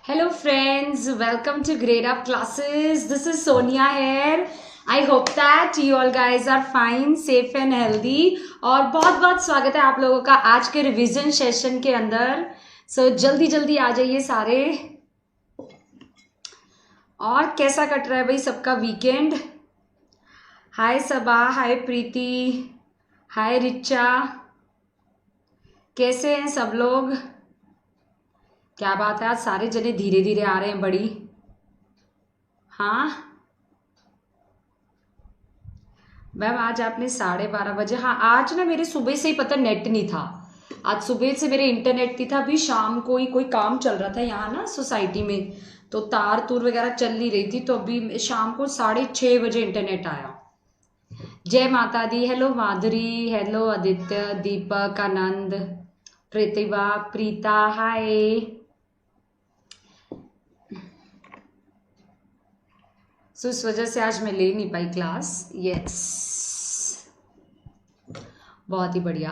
Hello friends, welcome to Grade Up Classes. This is Sonia here. I hope that you all guys are fine, safe and healthy. और बहुत बहुत स्वागत है आप लोगों का आज के रिवीजन सेशन के अंदर. जल्दी जल्दी आ जाइए सारे. और कैसा कट रहा है भाई सबका वीकेंड? हाय सबा, हाय प्रीति, हाय रिचा, कैसे हैं सब लोग? क्या बात है, आज सारे जने धीरे धीरे आ रहे हैं बड़ी. हाँ मैम, आज आपने 12:30 बजे. हाँ आज ना मेरे सुबह से ही पता नेट नहीं था. आज सुबह से मेरे इंटरनेट नहीं था. अभी शाम को ही कोई काम चल रहा था यहाँ ना सोसाइटी में, तो तार तूर वगैरह चल नहीं रही थी. तो अभी शाम को 6:30 बजे इंटरनेट आया. जय माता दी. हेलो माधुरी, हेलो आदित्य, दीपक, आनंद, प्रतिभा, प्रीता, हाय. इस वजह से आज मैं ले नहीं पाई क्लास. यस, बहुत ही बढ़िया.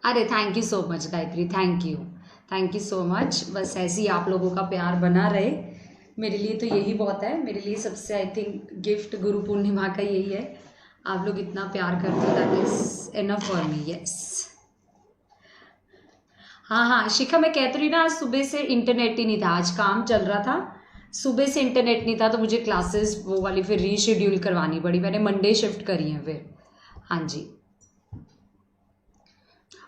अरे thank you so much Gayatri, thank you so much. बस ऐसे ही आप लोगों का प्यार बना रहे, मेरे लिए तो यही बहुत है. मेरे लिए सबसे I think gift Guru Purnima का यही है. आप लोग इतना प्यार करते हो, that is enough for me. Yes. हाँ, शिखा मैं कहती रही ना, आज सुबह से इंटरनेट ही नहीं था. आज काम चल रहा था, सुबह से इंटरनेट नहीं था, तो मुझे क्लासेस वो वाली फिर रीशेड्यूल करवानी पड़ी. मैंने मंडे शिफ्ट करी है फिर. हाँ जी.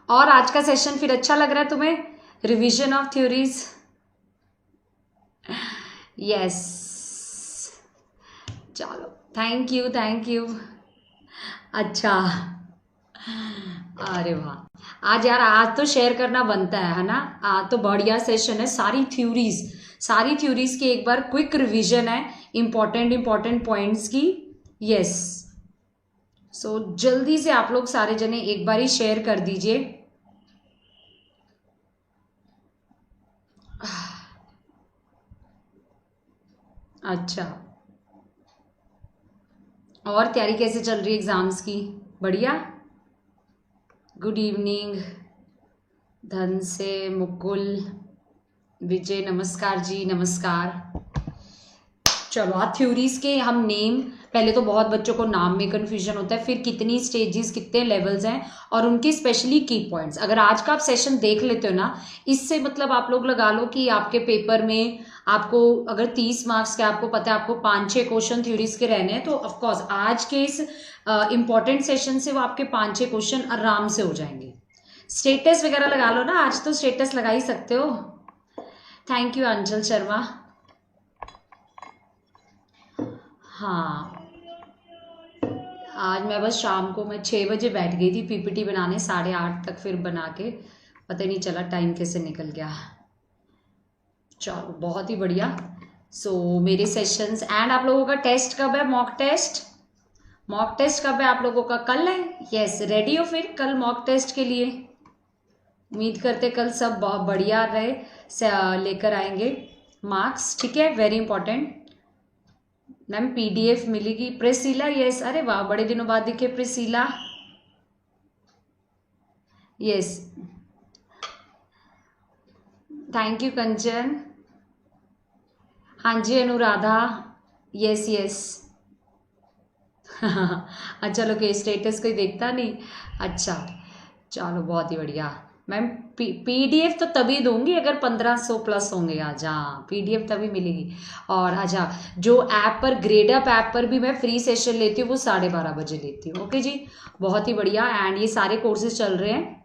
और आज का सेशन फिर अच्छा लग रहा है तुम्हें? Revision of theories. यस, चलो थैंक यू. अच्छा, अरे वाह. आज यार, आज तो शेयर करना बनता है ना. आज तो बढ़िया सेशन है. सारी थ्योरीज की एक बार क्विक रिवीजन है, इंपॉर्टेंट पॉइंट्स की. यस. जल्दी से आप लोग सारे जने एक बार ही शेयर कर दीजिए. अच्छा, और तैयारी कैसे चल रही है एग्जाम्स की? बढ़िया. गुड इवनिंग धन से, मुकुल, विजय, नमस्कार जी, नमस्कार. चलो, आज थ्योरीज के हम नेम, पहले तो बहुत बच्चों को नाम में कन्फ्यूजन होता है, फिर कितनी स्टेजेस, कितने लेवल्स हैं और उनके स्पेशली की पॉइंट्स. अगर आज का आप सेशन देख लेते हो ना, इससे मतलब आप लोग लगा लो कि आपके पेपर में आपको अगर 30 मार्क्स के आपको पता है आपको 5-6 क्वेश्चन थ्योरीज के रहने हैं, तो ऑफकोर्स आज के इस इंपॉर्टेंट सेशन से वो आपके 5-6 क्वेश्चन आराम से हो जाएंगे. स्टेटस वगैरह लगा लो ना, आज तो स्टेटस लगा ही सकते हो. Thank you Anjal Sharma. हाँ, आज मैं बस शाम को मैं 6 बजे बैठ गई थी पीपीटी बनाने, 8:30 तक फिर बना के पता नहीं चला टाइम कैसे निकल गया. चलो बहुत ही बढ़िया. मेरे सेशंस एंड आप लोगों का टेस्ट कब है? मॉक टेस्ट कब है आप लोगों का? कल है. यस, रेडी हो फिर कल मॉक टेस्ट के लिए? उम्मीद करते कल सब बहुत बढ़िया रहे, लेकर आएंगे मार्क्स. ठीक है, वेरी इंपॉर्टेंट. मैम पीडीएफ मिलेगी. Priscilla, yes. अरे वाह, बड़े दिनों बाद दिखे प्रिसिला. यस, थैंक यू कंचन. हाँ जी अनुराधा, यस. अच्छा, लोग स्टेटस कोई देखता नहीं. अच्छा, चलो बहुत ही बढ़िया. मैम पीडीएफ तो तभी दूंगी अगर 1500 प्लस होंगे आज. हाँ, पीडीएफ तभी मिलेगी. और अच्छा, जो ऐप पर ग्रेड अप ऐप पर भी मैं फ्री सेशन लेती हूँ, वो 12:30 बजे लेती हूँ. ओके जी, बहुत ही बढ़िया. एंड ये सारे कोर्सेज चल रहे हैं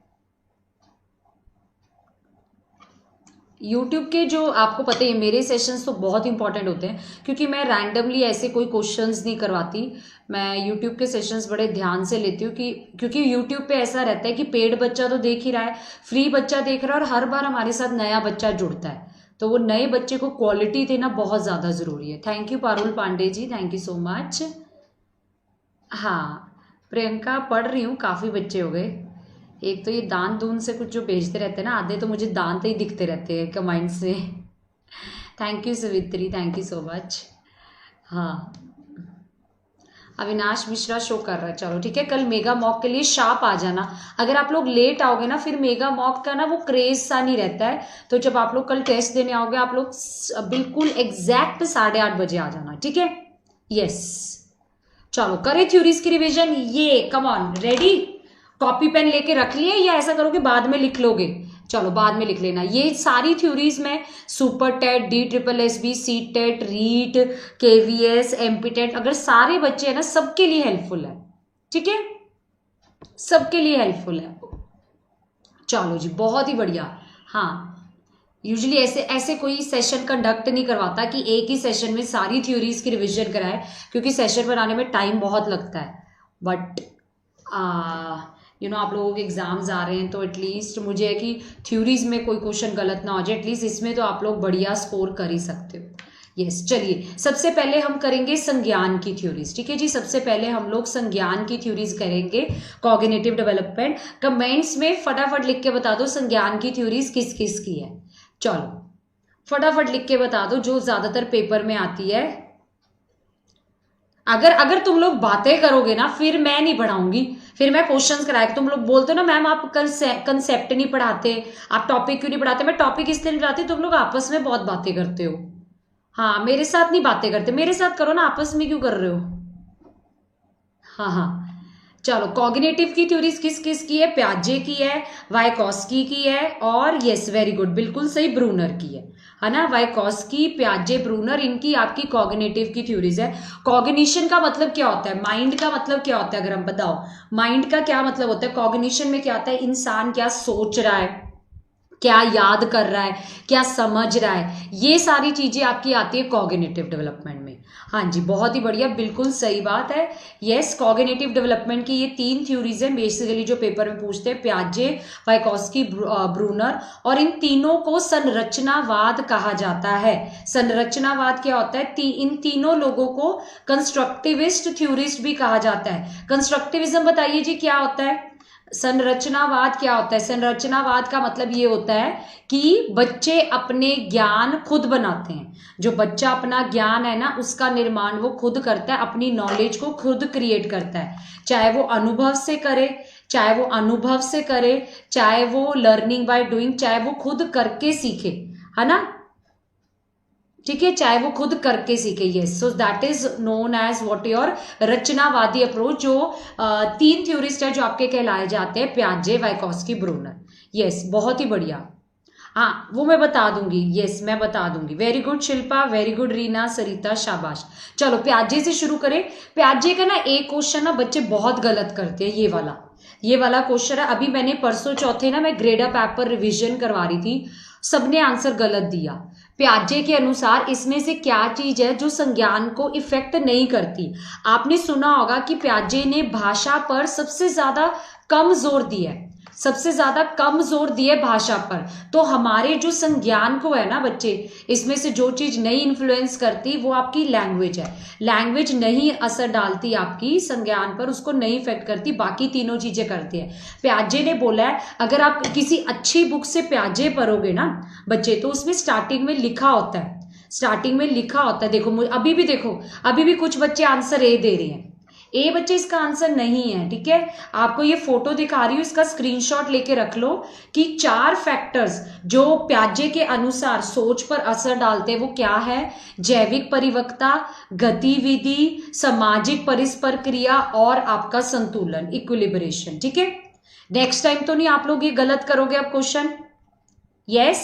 यूट्यूब के. जो आपको पता है मेरे सेशंस तो बहुत इंपॉर्टेंट होते हैं, क्योंकि मैं रैंडमली ऐसे कोई क्वेश्चंस नहीं करवाती. मैं यूट्यूब के सेशंस बड़े ध्यान से लेती हूँ क्योंकि यूट्यूब पे ऐसा रहता है कि पेड बच्चा तो देख ही रहा है, फ्री बच्चा देख रहा है, और हर बार हमारे साथ नया बच्चा जुड़ता है, तो वो नए बच्चे को क्वालिटी देना बहुत ज़्यादा ज़रूरी है. Thank you Parul Pandey ji, thank you so much. हाँ प्रियंका, पढ़ रही हूँ, काफ़ी बच्चे हो गए. एक तो ये दान दून से कुछ जो भेजते रहते हैं ना, आधे तो मुझे दान ही दिखते रहते हैं कमेंट से. Thank you Savitri, thank you so much. हाँ, अविनाश मिश्रा शो कर रहा है, चलो ठीक है। कल मेगा मॉक के लिए शार्प आ जाना। अगर आप लोग लेट आओगे ना फिर मेगा मॉक का ना वो क्रेज सा नहीं रहता है। तो जब आप लोग कल टेस्ट देने आओगे आप लोग बिल्कुल एग्जैक्ट 8:30 बजे आ जाना, ठीक है। यस चलो करें थ्योरीज की रिवीजन। ये come on, ready? Copy pen लेके रख लिए या ऐसा करोगे बाद में लिख लोगे? चलो बाद में लिख लेना। ये सारी थ्योरीज में super TET, DSSB, C TET, REET, KVS, MP TET, अगर सारे बच्चे हैं ना सबके लिए हेल्पफुल है, ठीक है, सबके लिए हेल्पफुल है। चलो जी बहुत ही बढ़िया। हाँ यूजुअली ऐसे कोई सेशन कंडक्ट नहीं करवाता कि एक ही सेशन में सारी थ्योरीज की रिवीजन कराए, क्योंकि सेशन बनाने में टाइम बहुत लगता है। बट आप लोगों के एग्जाम्स आ रहे हैं तो एटलीस्ट मुझे है कि थ्योरीज में कोई क्वेश्चन गलत ना हो जाए, एटलीस्ट इसमें तो आप लोग बढ़िया स्कोर कर ही सकते हो। यस चलिए सबसे पहले हम करेंगे संज्ञान की थ्योरीज, ठीक है जी। सबसे पहले हम लोग संज्ञान की थ्योरीज करेंगे, कॉग्निटिव डेवलपमेंट। कमेंट्स में फटाफट लिख के बता दो संज्ञान की थ्योरीज किस किस की है। चलो फटाफट लिख के बता दो जो ज्यादातर पेपर में आती है। अगर तुम लोग बातें करोगे ना फिर मैं नहीं पढ़ाऊंगी, फिर मैं क्वेश्चंस कराएगा। तुम लोग बोलते हो ना मैम आप कंसेप्ट नहीं पढ़ाते, आप टॉपिक क्यों नहीं पढ़ाते? मैं टॉपिक इसलिए नहीं पढ़ाती, तुम लोग आपस में बहुत बातें करते हो। हाँ मेरे साथ नहीं बातें करते, मेरे साथ करो ना, आपस में क्यों कर रहे हो? हाँ हाँ चलो कॉग्निटिव की थ्योरीज किस किस की है? प्याजे की है, वाइकोस्की की है, और यस वेरी गुड बिल्कुल सही ब्रूनर की है ना। वाइकोस्की, प्याजे, ब्रूनर, इनकी आपकी कॉग्निटिव की थ्योरीज है। कॉग्निशन का मतलब क्या होता है? माइंड का मतलब क्या होता है? अगर हम बताओ माइंड का क्या मतलब होता है? कॉग्निशन में क्या होता है? इंसान क्या सोच रहा है, क्या याद कर रहा है, क्या समझ रहा है, ये सारी चीजें आपकी आती है कॉग्निटिव डेवलपमेंट में। हाँ जी बहुत ही बढ़िया बिल्कुल सही बात है। यस कॉग्निटिव डेवलपमेंट की ये 3 थ्योरीज हैं बेसिकली जो पेपर में पूछते हैं, प्याजे, वाइकोस्की, ब्रूनर, और इन तीनों को संरचनावाद कहा जाता है। संरचनावाद क्या होता है? इन तीनों लोगों को कंस्ट्रक्टिविस्ट थ्योरिस्ट भी कहा जाता है। कंस्ट्रक्टिविज्म बताइए जी क्या होता है? संरचनावाद क्या होता है? संरचनावाद का मतलब ये होता है कि बच्चे अपने ज्ञान खुद बनाते हैं। जो बच्चा अपना ज्ञान है ना उसका निर्माण वो खुद करता है, अपनी नॉलेज को खुद क्रिएट करता है, चाहे वो अनुभव से करे, चाहे वो लर्निंग बाय डूइंग, चाहे वो खुद करके सीखे, है ना, ठीक है, चाहे वो खुद करके सीखे। Yes so that is known as what your रचनावादी अप्रोच। जो 3 थ्योरिस्ट है जो आपके कहलाए जाते हैं, प्याजे, वाइकोस्की, ब्रूनर। यस बहुत ही बढ़िया। हाँ वो मैं बता दूंगी, यस मैं बता दूंगी। Very good Shilpa, very good Reena, Sarita, शाबाश। चलो प्याजे से शुरू करें। प्याजे का ना एक क्वेश्चन ना बच्चे बहुत गलत करते हैं, ये वाला क्वेश्चन है। अभी मैंने परसों चौथे ना मैं ग्रेड अप ऐप पर रिविजन करवा रही थी, सबने आंसर गलत दिया। प्याजे के अनुसार इसमें से क्या चीज है जो संज्ञान को इफेक्ट नहीं करती? आपने सुना होगा कि प्याजे ने भाषा पर सबसे ज्यादा कम जोर दिया है, भाषा पर। तो हमारे जो संज्ञान को है ना बच्चे, इसमें से जो चीज नहीं इन्फ्लुएंस करती वो आपकी लैंग्वेज है। लैंग्वेज नहीं असर डालती आपकी संज्ञान पर, उसको नहीं इफेक्ट करती, बाकी तीनों चीजें करती है। प्याजे ने बोला है अगर आप किसी अच्छी बुक से प्याजे पढ़ोगे ना बच्चे, तो उसमें स्टार्टिंग में लिखा होता है, देखो अभी भी कुछ बच्चे आंसर ए दे रहे हैं। ए बच्चे इसका आंसर नहीं है, ठीक है। आपको ये फोटो दिखा रही हूं, इसका स्क्रीनशॉट लेके रख लो कि 4 फैक्टर्स जो प्याजे के अनुसार सोच पर असर डालते हैं वो क्या है? जैविक परिपक्वता, गतिविधि, सामाजिक परिस्पर क्रिया और आपका संतुलन, इक्विलिब्रेशन, ठीक है। नेक्स्ट टाइम तो नहीं आप लोग ये गलत करोगे अब क्वेश्चन? यस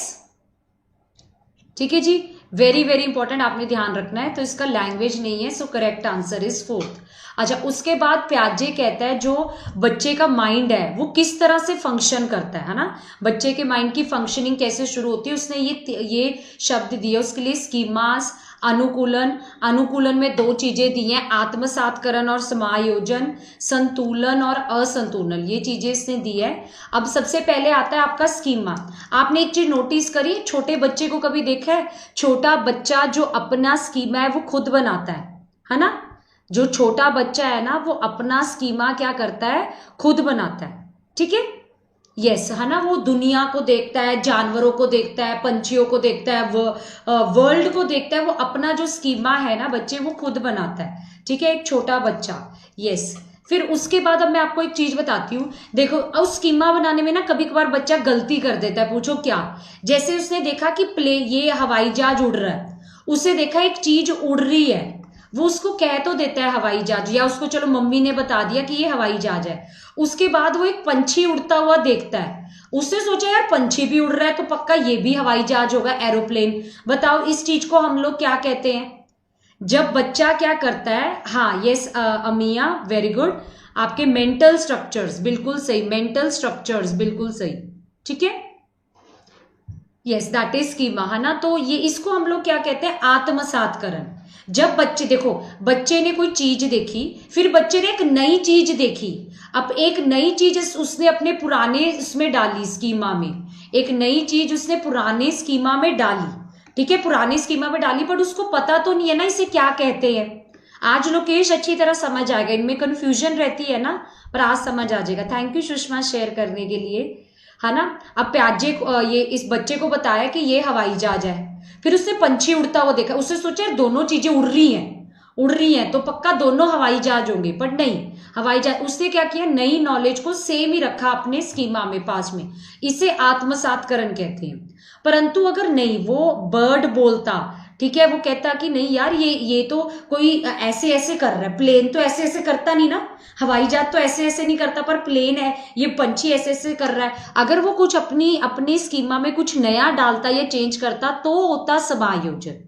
ठीक है जी, वेरी वेरी इंपॉर्टेंट, आपने ध्यान रखना है। तो इसका लैंग्वेज नहीं है, so correct answer is 4th। अच्छा उसके बाद प्याजे कहता है जो बच्चे का माइंड है वो किस तरह से फंक्शन करता है ना, बच्चे के माइंड की फंक्शनिंग कैसे शुरू होती है। उसने ये शब्द दिए उसके लिए, स्कीमास, अनुकूलन में 2 चीजें दी हैं, आत्मसातकरण और समायोजन, संतुलन और असंतुलन, ये चीजें इसने दी है। अब सबसे पहले आता है आपका स्कीमा। आपने एक चीज नोटिस करी, छोटे बच्चे को कभी देखा है? छोटा बच्चा जो अपना स्कीमा है वो खुद बनाता है ना। जो छोटा बच्चा है ना वो अपना स्कीमा क्या करता है? खुद बनाता है, ठीक है। यस है ना, वो दुनिया को देखता है, जानवरों को देखता है, पंछियों को देखता है, वो वर्ल्ड को देखता है। वो अपना जो स्कीमा है ना बच्चे, वो खुद बनाता है, ठीक है, एक छोटा बच्चा। यस, फिर उसके बाद अब मैं आपको एक चीज बताती हूँ। देखो उस स्कीमा बनाने में ना कभी कभार बच्चा गलती कर देता है। पूछो क्या? जैसे उसने देखा कि ये हवाई जहाज उड़ रहा है, उसे देखा एक चीज उड़ रही है, वो उसको कह तो देता है हवाई जहाज, या उसको चलो मम्मी ने बता दिया कि ये हवाई जहाज है। उसके बाद वो एक पंछी उड़ता हुआ देखता है, उसने सोचा यार पंछी भी उड़ रहा है तो पक्का ये भी हवाई जहाज होगा, एरोप्लेन। बताओ इस चीज को हम लोग क्या कहते हैं? जब बच्चा क्या करता है, हाँ यस अमिया वेरी गुड, आपके मेंटल स्ट्रक्चर्स बिल्कुल सही, मेंटल स्ट्रक्चर्स बिल्कुल सही, ठीक है। यस दैट इज स्कीमा, है ना। तो ये इसको हम लोग क्या कहते हैं? आत्मसातकरण। जब बच्चे देखो, बच्चे ने कोई चीज देखी, फिर बच्चे ने एक नई चीज देखी, अब एक नई चीज उसने अपने पुराने इसमें डाली, स्कीमा में एक नई चीज उसने पुराने स्कीमा में डाली, ठीक है, पुराने स्कीमा में डाली, बट उसको पता तो नहीं है ना इसे क्या कहते हैं। आज लोकेश अच्छी तरह समझ आएगा, इनमें कंफ्यूजन रहती है ना, पर आज समझ आ जाएगा। थैंक यू सुषमा शेयर करने के लिए, है ना। अब प्याजे ये इस बच्चे को बताया कि ये हवाई जहाज है, फिर उसने पंछी उड़ता हुआ देखा, उसने सोचा दोनों चीजें उड़ रही हैं तो पक्का दोनों हवाई जहाज होंगे, बट नहीं, हवाई जहाज। उसने क्या किया, नई नॉलेज को सेम ही रखा अपने स्कीमा में, पास में। इसे आत्मसातकरण कहते हैं। परंतु अगर नहीं, वो बर्ड बोलता, ठीक है, वो कहता कि नहीं यार ये तो कोई ऐसे ऐसे कर रहा है, प्लेन तो ऐसे ऐसे करता नहीं ना, हवाई जहाज तो ऐसे ऐसे नहीं करता, पर प्लेन है, ये पंछी ऐसे ऐसे कर रहा है। अगर वो कुछ अपनी स्कीमा में कुछ नया डालता या चेंज करता तो होता समायोजन।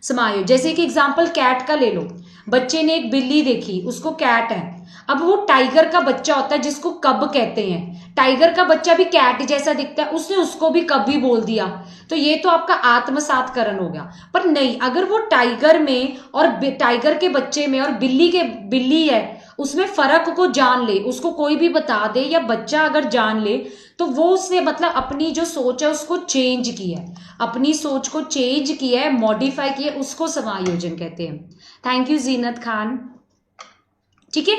समायोजन जैसे कि एग्जाम्पल कैट का ले लो, बच्चे ने एक बिल्ली देखी, उसको कैट है, अब वो टाइगर का बच्चा होता है जिसको कब कहते हैं, टाइगर का बच्चा भी कैट जैसा दिखता है, उसने उसको भी कब भी बोल दिया, तो ये तो आपका आत्मसातकरण हो गया। पर नहीं, अगर वो टाइगर में और टाइगर के बच्चे में और बिल्ली है, उसमें फर्क को जान ले, उसको कोई भी बता दे या बच्चा अगर जान ले, तो वो उसने मतलब अपनी जो सोच है उसको चेंज किया है, अपनी सोच को चेंज किया है, मॉडिफाई किया है, उसको समायोजन कहते हैं। थैंक यू जीनत खान, ठीक है।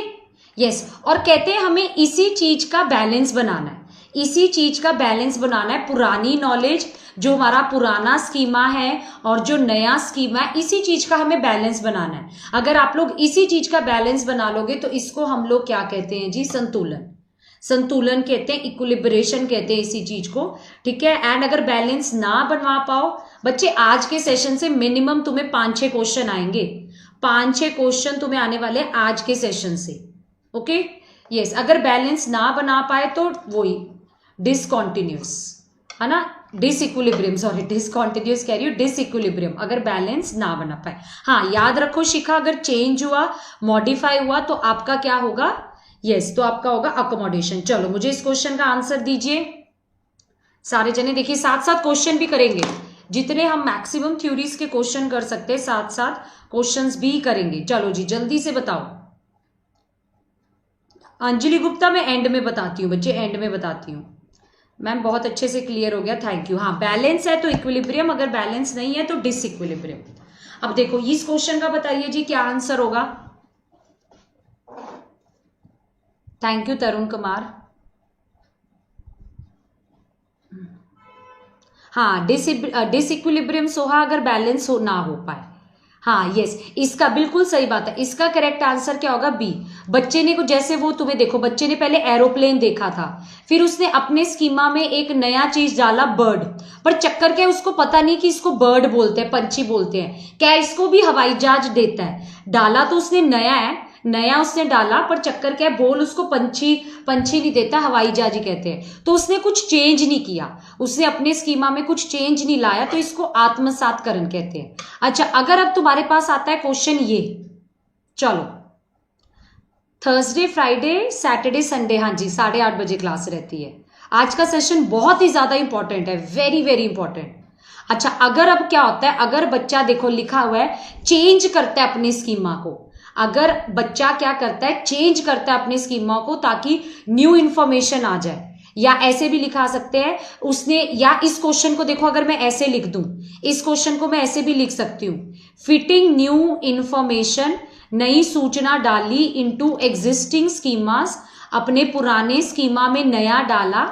यस, और कहते हैं हमें इसी चीज का बैलेंस बनाना है, इसी चीज का बैलेंस बनाना है, पुरानी नॉलेज जो हमारा पुराना स्कीमा है और जो नया स्कीमा है, इसी चीज का हमें बैलेंस बनाना है। अगर आप लोग इसी चीज का बैलेंस बना लोगे तो इसको हम लोग क्या कहते हैं जी? संतुलन। संतुलन कहते हैं, इक्विलिब्रेशन कहते हैं इसी चीज को, ठीक है। एंड अगर बैलेंस ना बनवा पाओ बच्चे, आज के सेशन से मिनिमम तुम्हें 5-6 क्वेश्चन आएंगे, 5-6 क्वेश्चन तुम्हें आने वाले हैं आज के सेशन से, ओके। यस, अगर बैलेंस ना बना पाए तो वही डिसकॉन्टिन्यूस, है ना, डिसइक्विलिब्रियम, सॉरी डिसकॉन्टिन्यूस कह रही हूँ, डिसइक्विलिब्रियम, अगर बैलेंस ना बना पाए। हाँ याद रखो शिखा, अगर चेंज हुआ, मॉडिफाई हुआ तो आपका क्या होगा? यस, तो आपका होगा अकोमोडेशन। चलो मुझे इस क्वेश्चन का आंसर दीजिए सारे जने। देखिए साथ साथ क्वेश्चन भी करेंगे, जितने हम मैक्सिमम थ्योरीज के क्वेश्चन कर सकते हैं साथ साथ क्वेश्चंस भी करेंगे। चलो जी जल्दी से बताओ। अंजलि गुप्ता मैं एंड में बताती हूँ बच्चे, एंड में बताती हूँ। मैम बहुत अच्छे से क्लियर हो गया, थैंक यू। हाँ बैलेंस है तो इक्विलिब्रियम, अगर बैलेंस नहीं है तो डिसइक्विलिब्रियम। अब देखो इस क्वेश्चन का बताइए जी क्या आंसर होगा। थैंक यू तरुण कुमार। हाँ डिसइक्विलिब्रियम सोहा, अगर बैलेंस हो ना हो पाए। हाँ यस, इसका बिल्कुल सही बात है, इसका करेक्ट आंसर क्या होगा? बी। बच्चे ने जैसे वो तुम्हें देखो, बच्चे ने पहले एरोप्लेन देखा था, फिर उसने अपने स्कीमा में एक नया चीज डाला बर्ड, पर चक्कर क्या है, उसको पता नहीं कि इसको बर्ड बोलते हैं, पंछी बोलते हैं, क्या इसको भी हवाई जहाज देता है। डाला तो उसने नया है, नया उसने डाला, पर चक्कर क्या है, बोल उसको पंछी नहीं देता, हवाई जहाज ही कहते हैं। तो उसने कुछ चेंज नहीं किया, उसने अपने स्कीमा में कुछ चेंज नहीं लाया, तो इसको आत्मसातकरण कहते हैं। अच्छा अगर अब तुम्हारे पास आता है क्वेश्चन ये, चलो थर्सडे फ्राइडे सैटरडे संडे, हाँ जी 8:30 बजे क्लास रहती है। आज का सेशन बहुत ही ज्यादा इंपॉर्टेंट है, वेरी वेरी इंपॉर्टेंट। अच्छा अगर अब क्या होता है, अगर बच्चा देखो लिखा हुआ है चेंज करता है अपनी स्कीमा को, अगर बच्चा क्या करता है, चेंज करता है अपनी स्कीमा को ताकि न्यू इंफॉर्मेशन आ जाए, या ऐसे भी लिखा सकते हैं उसने, या इस क्वेश्चन को देखो अगर मैं ऐसे लिख दूं, इस क्वेश्चन को मैं ऐसे भी लिख सकती हूं, फिटिंग न्यू इंफॉर्मेशन, नई सूचना डाली इनटू एग्जिस्टिंग स्कीमास, अपने पुराने स्कीमा में नया डाला,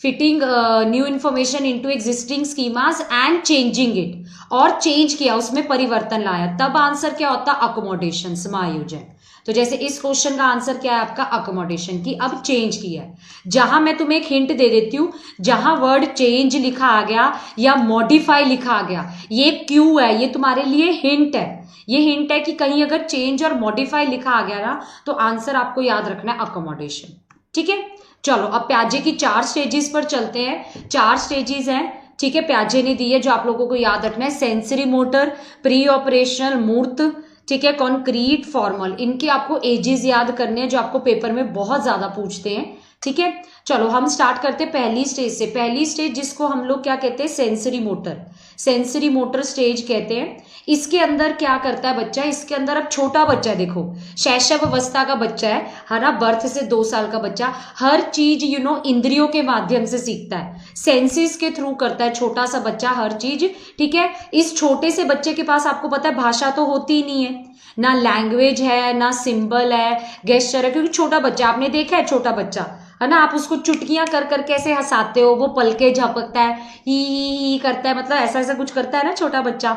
fitting new information into existing schemas and changing it, और चेंज किया, उसमें परिवर्तन लाया, तब आंसर क्या होता? अकोमोडेशन, समायोजन। तो जैसे इस क्वेश्चन का आंसर क्या है आपका? अकोमोडेशन की अब चेंज किया है। जहां मैं तुम्हें एक हिंट दे देती हूं, जहां वर्ड चेंज लिखा आ गया या मॉडिफाई लिखा आ गया, ये क्यू है, ये तुम्हारे लिए हिंट है। ये हिंट है कि कहीं अगर चेंज और मॉडिफाई लिखा आ गया ना, तो आंसर आपको याद रखना है अकोमोडेशन। ठीक है, चलो अब प्याजे की 4 स्टेजेस पर चलते हैं। 4 स्टेजेस हैं, ठीक है, प्याजे ने दी है जो आप लोगों को याद रखना है। सेंसरी मोटर, प्री ऑपरेशनल, मूर्त, ठीक है, कॉन्क्रीट, फॉर्मल। इनके आपको एजेस याद करने हैं जो आपको पेपर में बहुत ज्यादा पूछते हैं। ठीक है, चलो हम स्टार्ट करते हैं पहली स्टेज से। पहली स्टेज जिसको हम लोग क्या कहते हैं? Sensory motor. Sensory motor stage कहते हैं। इसके अंदर क्या करता है बच्चा? इसके अंदर अब छोटा बच्चा, देखो शैशव अवस्था का बच्चा है ना, बर्थ से 2 साल का बच्चा, हर चीज इंद्रियों के माध्यम से सीखता है, सेंसेस के थ्रू करता है छोटा सा बच्चा हर चीज। ठीक है, इस छोटे से बच्चे के पास आपको पता है भाषा तो होती ही नहीं है, ना लैंग्वेज है, ना सिंबल है, गेस्चर है, क्योंकि छोटा बच्चा, आपने देखा है छोटा बच्चा है ना, आप उसको चुटकियां कर कर कैसे हंसाते हो, वो पलके झपकता है, ही करता है, मतलब ऐसा ऐसा कुछ करता है ना छोटा बच्चा,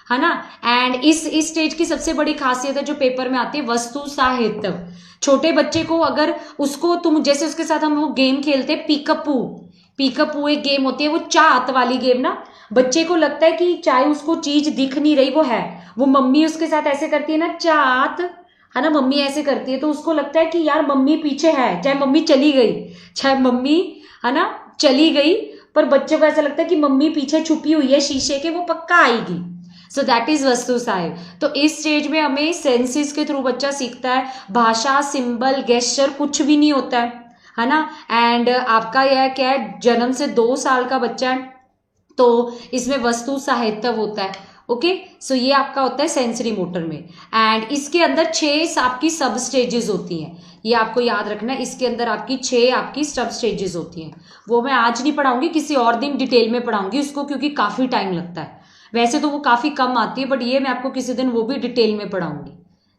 है ना। एंड इस स्टेज की सबसे बड़ी खासियत है जो पेपर में आती है, वस्तु साहित्य। छोटे बच्चे को अगर उसको तुम जैसे उसके साथ हम वो गेम खेलते हैं पीकअपू, पीकअपू एक गेम होती है, वो चाहत वाली गेम ना, बच्चे को लगता है कि चाहे उसको चीज दिख नहीं रही, वो है, वो मम्मी उसके साथ ऐसे करती है ना, चाहत, है ना, मम्मी ऐसे करती है, तो उसको लगता है कि यार मम्मी पीछे है, चाहे मम्मी चली गई, चाहे मम्मी, है ना, चली गई, पर बच्चे को ऐसा लगता है कि मम्मी पीछे छुपी हुई है शीशे के, वो पक्का आएगी। सो दैट इज वस्तु साहिब। तो इस स्टेज में हमें सेंसेस के थ्रू बच्चा सीखता है, भाषा, सिंबल, गेस्चर कुछ भी नहीं होता है ना। एंड आपका यह क्या है, जन्म से 2 साल का बच्चा है, तो इसमें वस्तु साहित्य होता है। ओके, सो ये आपका होता है सेंसरी मोटर में। एंड इसके अंदर 6 आपकी सब स्टेजेस होती हैं, ये आपको याद रखना है, इसके अंदर आपकी 6 आपकी सब स्टेजेस होती हैं। वो मैं आज नहीं पढ़ाऊंगी, किसी और दिन डिटेल में पढ़ाऊंगी उसको, क्योंकि काफी टाइम लगता है, वैसे तो वो काफी कम आती है, बट ये मैं आपको किसी दिन वो भी डिटेल में पढ़ाऊंगी।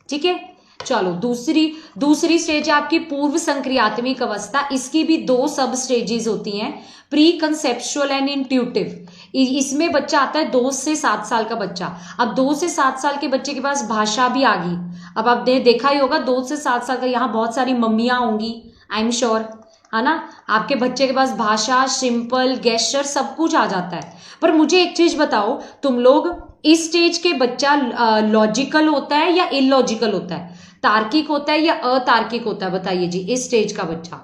ठीक है, चलो दूसरी स्टेज है आपकी पूर्व संक्रियात्मक अवस्था। इसकी भी 2 सब स्टेजेस होती हैं, प्री कंसेप्चुअल एंड इंट्यूटिव। इसमें बच्चा आता है 2 से 7 साल का बच्चा। अब 2 से 7 साल के बच्चे के पास भाषा भी आ गई। अब आप देखा ही होगा 2 से 7 साल का, यहाँ बहुत सारी मम्मियां होंगी, आई एम श्योर, है ना, आपके बच्चे के पास भाषा, सिंपल, गेस्चर सब कुछ आ जाता है। पर मुझे एक चीज बताओ, तुम लोग इस स्टेज के बच्चा लॉजिकल होता है या इलॉजिकल होता है, तार्किक होता है या अतार्किक होता है, बताइए जी। इस स्टेज का बच्चा,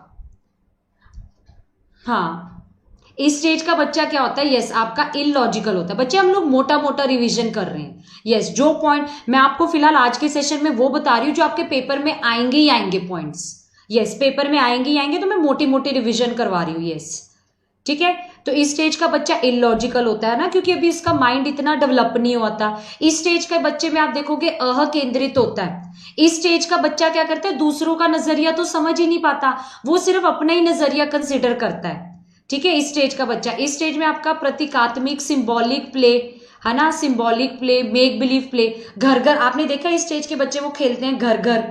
हाँ, इस स्टेज का बच्चा क्या होता है? यस, आपका इलॉजिकल होता है। बच्चे हम लोग मोटा मोटा रिवीजन कर रहे हैं। यस, जो पॉइंट मैं आपको फिलहाल आज के सेशन में वो बता रही हूँ जो आपके पेपर में आएंगे ही आएंगे पॉइंट्स। यस, पेपर में आएंगे ही आएंगे, तो मैं मोटी मोटी रिवीजन करवा रही हूँ। यस, ठीक है, तो इस स्टेज का बच्चा इलॉजिकल होता है ना, क्योंकि अभी इसका माइंड इतना डेवलप नहीं हुआ था। इस स्टेज के बच्चे में आप देखोगे अह केंद्रित होता है। इस स्टेज का बच्चा क्या करता है, दूसरों का नजरिया तो समझ ही नहीं पाता, वो सिर्फ अपना ही नजरिया कंसिडर करता है। ठीक है, इस स्टेज का बच्चा, इस स्टेज में आपका प्रतीकात्मक सिंबॉलिक प्ले, है ना, symbolic play, make believe play, घर घर, आपने देखा इस स्टेज के बच्चे वो खेलते हैं घर घर,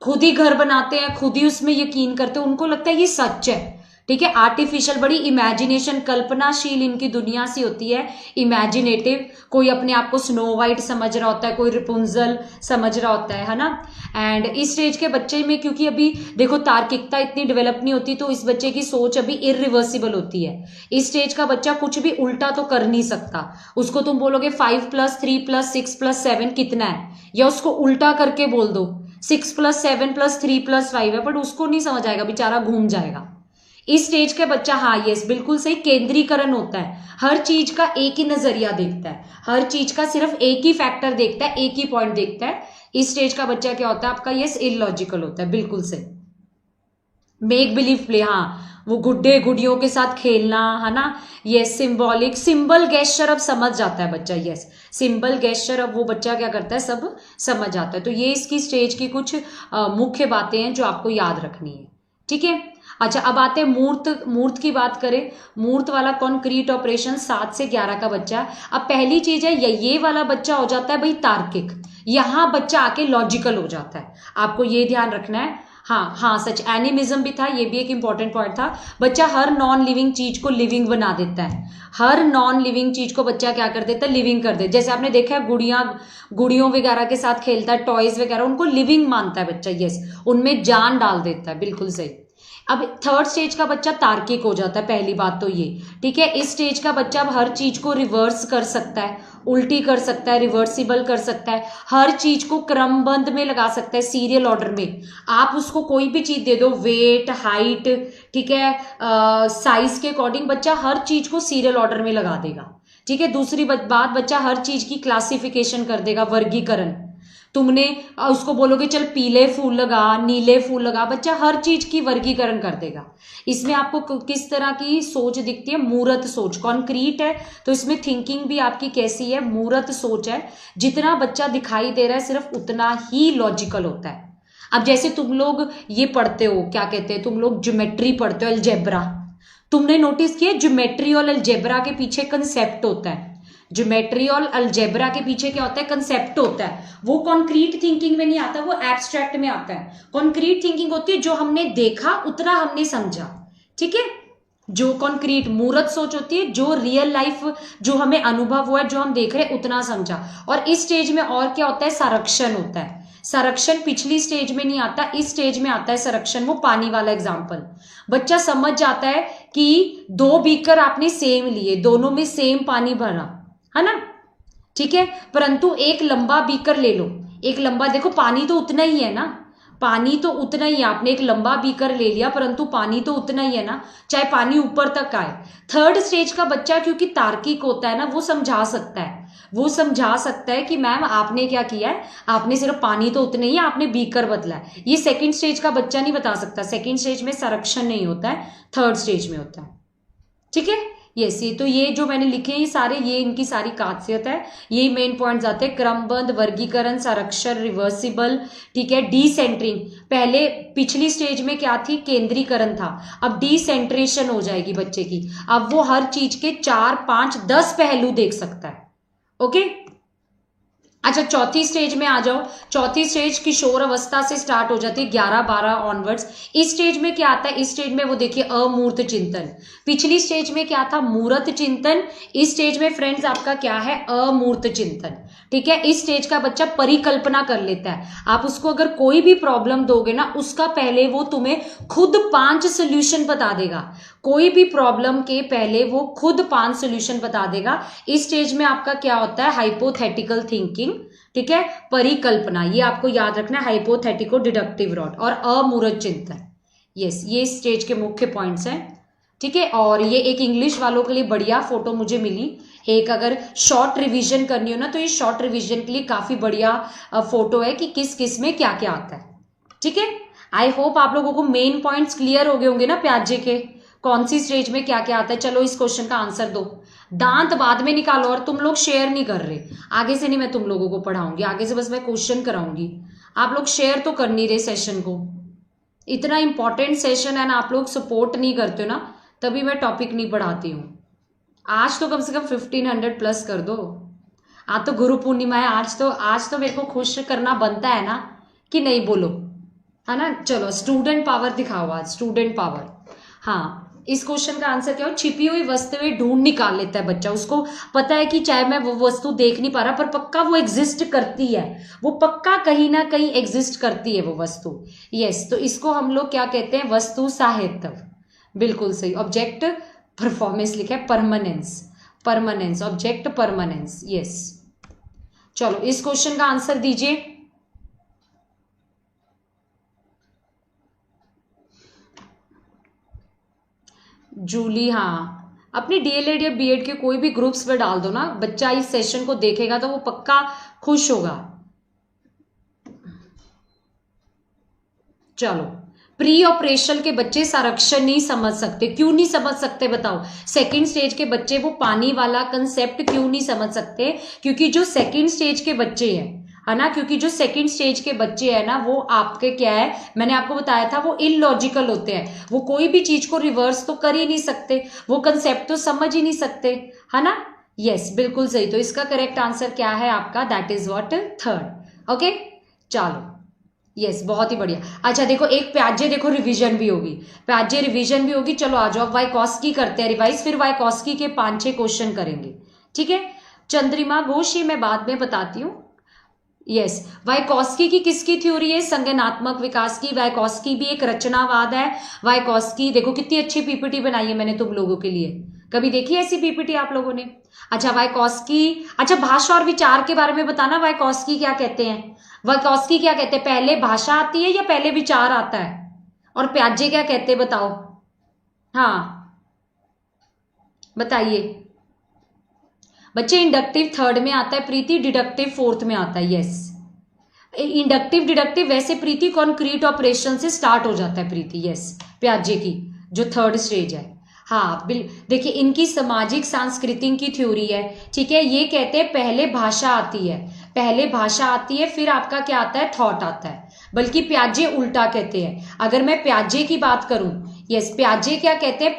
खुद ही घर बनाते हैं, खुद ही उसमें यकीन करते हैं, उनको लगता है ये सच है। ठीक है, आर्टिफिशियल, बड़ी इमेजिनेशन, कल्पनाशील इनकी दुनिया सी होती है, इमेजिनेटिव। कोई अपने आप को स्नो वाइट समझ रहा होता है, कोई रिपुंजल समझ रहा होता है ना। एंड इस स्टेज के बच्चे में क्योंकि अभी देखो तार्किकता इतनी डेवलप नहीं होती, तो इस बच्चे की सोच अभी इरिवर्सिबल होती है। इस स्टेज का बच्चा कुछ भी उल्टा तो कर नहीं सकता। उसको तुम बोलोगे 5 + 3 + 6 + 7 कितना है, या उसको उल्टा करके बोल दो 6 + 7 + 3 + 5 है, बट उसको नहीं समझ आएगा, बेचारा घूम जाएगा। इस स्टेज का बच्चा, हाँ यस बिल्कुल सही, केंद्रीकरण होता है, हर चीज का एक ही नजरिया देखता है, हर चीज का सिर्फ एक ही फैक्टर देखता है, एक ही पॉइंट देखता है। इस स्टेज का बच्चा क्या होता है आपका, यस इलॉजिकल होता है, बिल्कुल सही। मेक बिलीव प्ले, हाँ, वो गुड्डे गुड़ियों के साथ खेलना, है ना। यस, सिंबॉलिक, सिंबल गेस्चर अब समझ जाता है बच्चा। यस, सिंबल गेस्चर अब वो बच्चा क्या करता है, सब समझ जाता है। तो ये इसकी स्टेज की कुछ मुख्य बातें हैं जो आपको याद रखनी है। ठीक है, अच्छा अब आते हैं मूर्त की बात करें। मूर्त वाला कॉन्क्रीट ऑपरेशन 7 से 11 का बच्चा। अब पहली चीज है ये वाला बच्चा हो जाता है भाई तार्किक, यहां बच्चा आके लॉजिकल हो जाता है, आपको ये ध्यान रखना है। हाँ हाँ सच, एनिमिज्म भी था, ये भी एक इंपॉर्टेंट पॉइंट था। बच्चा हर नॉन लिविंग चीज को लिविंग बना देता है, हर नॉन लिविंग चीज को बच्चा क्या कर देता है, लिविंग कर देता है। जैसे आपने देखा है गुड़ियों वगैरह के साथ खेलता है, टॉयज वगैरह, उनको लिविंग मानता है बच्चा, यस, उनमें जान डाल देता है, बिल्कुल सही। अब थर्ड स्टेज का बच्चा तार्किक हो जाता है, पहली बात तो ये, ठीक है। इस स्टेज का बच्चा अब हर चीज को रिवर्स कर सकता है, उल्टी कर सकता है, रिवर्सिबल कर सकता है, हर चीज को क्रमबद्ध में लगा सकता है, सीरियल ऑर्डर में। आप उसको कोई भी चीज दे दो, वेट, हाइट, ठीक है, साइज के अकॉर्डिंग बच्चा हर चीज को सीरियल ऑर्डर में लगा देगा, ठीक है। दूसरी बात, बच्चा हर चीज की क्लासिफिकेशन कर देगा, वर्गीकरण। तुमने उसको बोलोगे चल पीले फूल लगा, नीले फूल लगा, बच्चा हर चीज की वर्गीकरण कर देगा। इसमें आपको किस तरह की सोच दिखती है, मूर्त सोच, कॉन्क्रीट है तो इसमें थिंकिंग भी आपकी कैसी है, मूर्त सोच है। जितना बच्चा दिखाई दे रहा है सिर्फ उतना ही लॉजिकल होता है। अब जैसे तुम लोग ये पढ़ते हो, क्या कहते हैं, तुम लोग ज्योमेट्री पढ़ते हो, अलजेब्रा, तुमने नोटिस किया ज्योमेट्री और अलजेब्रा के पीछे कंसेप्ट होता है, ज्योमेट्री और अलजेब्रा के पीछे क्या होता है, कंसेप्ट होता है। वो कॉन्क्रीट थिंकिंग में नहीं आता, वो एब्स्ट्रैक्ट में आता है। कॉन्क्रीट थिंकिंग होती है जो हमने देखा उतना हमने समझा, ठीक है। जो कॉन्क्रीट मूर्त सोच होती है जो रियल लाइफ, जो हमें अनुभव हुआ है, जो हम देख रहे हैं उतना समझा। और इस स्टेज में और क्या होता है, संरक्षण होता है। संरक्षण पिछली स्टेज में नहीं आता, इस स्टेज में आता है संरक्षण। वो पानी वाला एग्जाम्पल, बच्चा समझ जाता है कि 2 बीकर आपने सेम लिए, दोनों में सेम पानी भरा है ना, ठीक है, परंतु एक लंबा बीकर ले लो, एक लंबा, देखो पानी तो उतना ही है ना, पानी तो उतना ही है। आपने एक लंबा बीकर ले लिया परंतु पानी तो उतना ही है ना, चाहे पानी ऊपर तक आए। थर्ड स्टेज का बच्चा क्योंकि तार्किक होता है ना, वो समझा सकता है, वो समझा सकता है कि मैम आपने क्या किया है, आपने सिर्फ पानी तो उतने ही, आपने बीकर बदला है। ये सेकंड स्टेज का बच्चा नहीं बता सकता, सेकंड स्टेज में संरक्षण नहीं होता है, थर्ड स्टेज में होता है, ठीक है। यस, ये तो ये जो मैंने लिखे ये सारे, ये इनकी सारी खासियत है, ये मेन पॉइंट्स आते हैं, क्रमबद्ध, वर्गीकरण, संरक्षण, रिवर्सिबल, ठीक है, डीसेंटरिंग। पहले पिछली स्टेज में क्या थी, केंद्रीकरण था, अब डीसेंट्रेशन हो जाएगी बच्चे की। अब वो हर चीज के 4, 5, 10 पहलू देख सकता है, ओके। अच्छा, चौथी स्टेज में आ जाओ। चौथी स्टेज किशोर अवस्था से स्टार्ट हो जाती है, 11, 12 ऑनवर्ड्स। इस स्टेज में क्या आता है, इस स्टेज में वो देखिए अमूर्त चिंतन। पिछली स्टेज में क्या था, मूर्त चिंतन। इस स्टेज में फ्रेंड्स आपका क्या है, अमूर्त चिंतन, ठीक है। इस स्टेज का बच्चा परिकल्पना कर लेता है। आप उसको अगर कोई भी प्रॉब्लम दोगे ना, उसका पहले वो तुम्हें खुद 5 सोल्यूशन बता देगा, कोई भी प्रॉब्लम के पहले वो खुद 5 सोल्यूशन बता देगा। इस स्टेज में आपका क्या होता है, हाइपोथेटिकल थिंकिंग, ठीक है, परिकल्पना, ये आपको याद रखना है, हाइपोथेटिको डिडक्टिव रॉड और अमूर्त चिंतन। यस, ये स्टेज के मुख्य पॉइंट्स हैं, ठीक है। और ये एक इंग्लिश वालों के लिए बढ़िया फोटो मुझे मिली, एक अगर शॉर्ट रिवीजन करनी हो ना, तो ये शॉर्ट रिवीजन के लिए काफी बढ़िया फोटो है कि किस किस में क्या क्या आता है, ठीक है। आई होप आप लोगों को मेन पॉइंट्स क्लियर हो गए होंगे ना प्याजे के, कौन सी स्टेज में क्या क्या आता है। चलो इस क्वेश्चन का आंसर दो, दांत बाद में निकालो। और तुम लोग शेयर नहीं कर रहे, आगे से नहीं मैं तुम लोगों को पढ़ाऊंगी, आगे से बस मैं क्वेश्चन कराऊंगी। आप लोग शेयर तो कर नहीं रहे सेशन को, इतना इंपॉर्टेंट सेशन है ना, आप लोग सपोर्ट नहीं करते हो ना, तभी मैं टॉपिक नहीं पढ़ाती हूँ। आज तो कम से कम 1500 प्लस कर दो। आज तो गुरु पूर्णिमा है, आज तो मेरे को खुश करना बनता है ना, कि नहीं बोलो, है ना। चलो स्टूडेंट पावर दिखाओ आज, स्टूडेंट पावर। हाँ, इस क्वेश्चन का आंसर क्या हो, छिपी हुई वस्तुएं ढूंढ निकाल लेता है बच्चा। उसको पता है कि चाहे मैं वो वस्तु देख नहीं पा रहा, पर पक्का वो एग्जिस्ट करती है, वो पक्का कहीं ना कहीं एग्जिस्ट करती है वो वस्तु। यस, तो इसको हम लोग क्या कहते हैं, वस्तु साहित्य, बिल्कुल सही। ऑब्जेक्ट परफॉर्मेंस लिखा है, permanence, permanence, object permanence, yes. चलो इस क्वेश्चन का आंसर दीजिए। जूली, हाँ, अपनी डीएलएड या बीएड के कोई भी ग्रुप्स में डाल दो ना, बच्चा इस सेशन को देखेगा तो वो पक्का खुश होगा। चलो, प्री ऑपरेशनल के बच्चे संरक्षण नहीं समझ सकते, क्यों नहीं समझ सकते बताओ। सेकंड स्टेज के बच्चे वो पानी वाला कंसेप्ट क्यों नहीं समझ सकते, क्योंकि जो सेकंड स्टेज के बच्चे हैं, है ना, क्योंकि जो सेकंड स्टेज के बच्चे हैं ना, वो आपके क्या है, मैंने आपको बताया था, वो इलॉजिकल होते हैं, वो कोई भी चीज को रिवर्स तो कर ही नहीं सकते, वो कंसेप्ट तो समझ ही नहीं सकते, है ना। यस, बिल्कुल सही। तो इसका करेक्ट आंसर क्या है आपका, that is what, third, okay. चलो यस, बहुत ही बढ़िया। अच्छा देखो, एक प्याजे देखो रिवीजन भी होगी, प्याजे रिवीजन भी होगी। चलो आ जाओ, वाइकॉस्की करते हैं रिवाइज, फिर वाइकॉस्की के 5-6 क्वेश्चन करेंगे, ठीक है। चंद्रिमा घोष, ये मैं बाद में बताती हूँ। यस, वाइकॉस्की की किसकी थ्योरी है? संज्ञानात्मक विकास की। वाइकॉस्की भी एक रचनावाद है। वाइकॉस्की देखो कितनी अच्छी पीपीटी बनाई है मैंने तुम लोगों के लिए, कभी देखी ऐसी पीपीटी आप लोगों ने? अच्छा वाइकॉस्की, अच्छा भाषा और विचार के बारे में बताना, वाइकॉस्की क्या कहते हैं? वाइकॉस्की क्या कहते हैं, पहले भाषा आती है या पहले विचार आता है? और प्याजे क्या कहते हैं बताओ? हाँ बताइए बच्चे। इंडक्टिव थर्ड में आता है प्रीति, डिडक्टिव फोर्थ में आता है। यस, इंडक्टिव डिडक्टिव वैसे प्रीति कॉन्क्रीट ऑपरेशन से स्टार्ट हो जाता है प्रीति। यस, प्याजे की जो थर्ड स्टेज है। हाँ देखिए, इनकी सामाजिक सांस्कृतिक की थ्योरी है, ठीक है। ये कहते हैं पहले भाषा आती है, पहले भाषा आती है फिर आपका क्या आता है, थॉट आता है। बल्कि प्याजे उल्टा कहते हैं। अगर मैं प्याजे की बात करूं, यस, प्याजे क्या कहते हैं,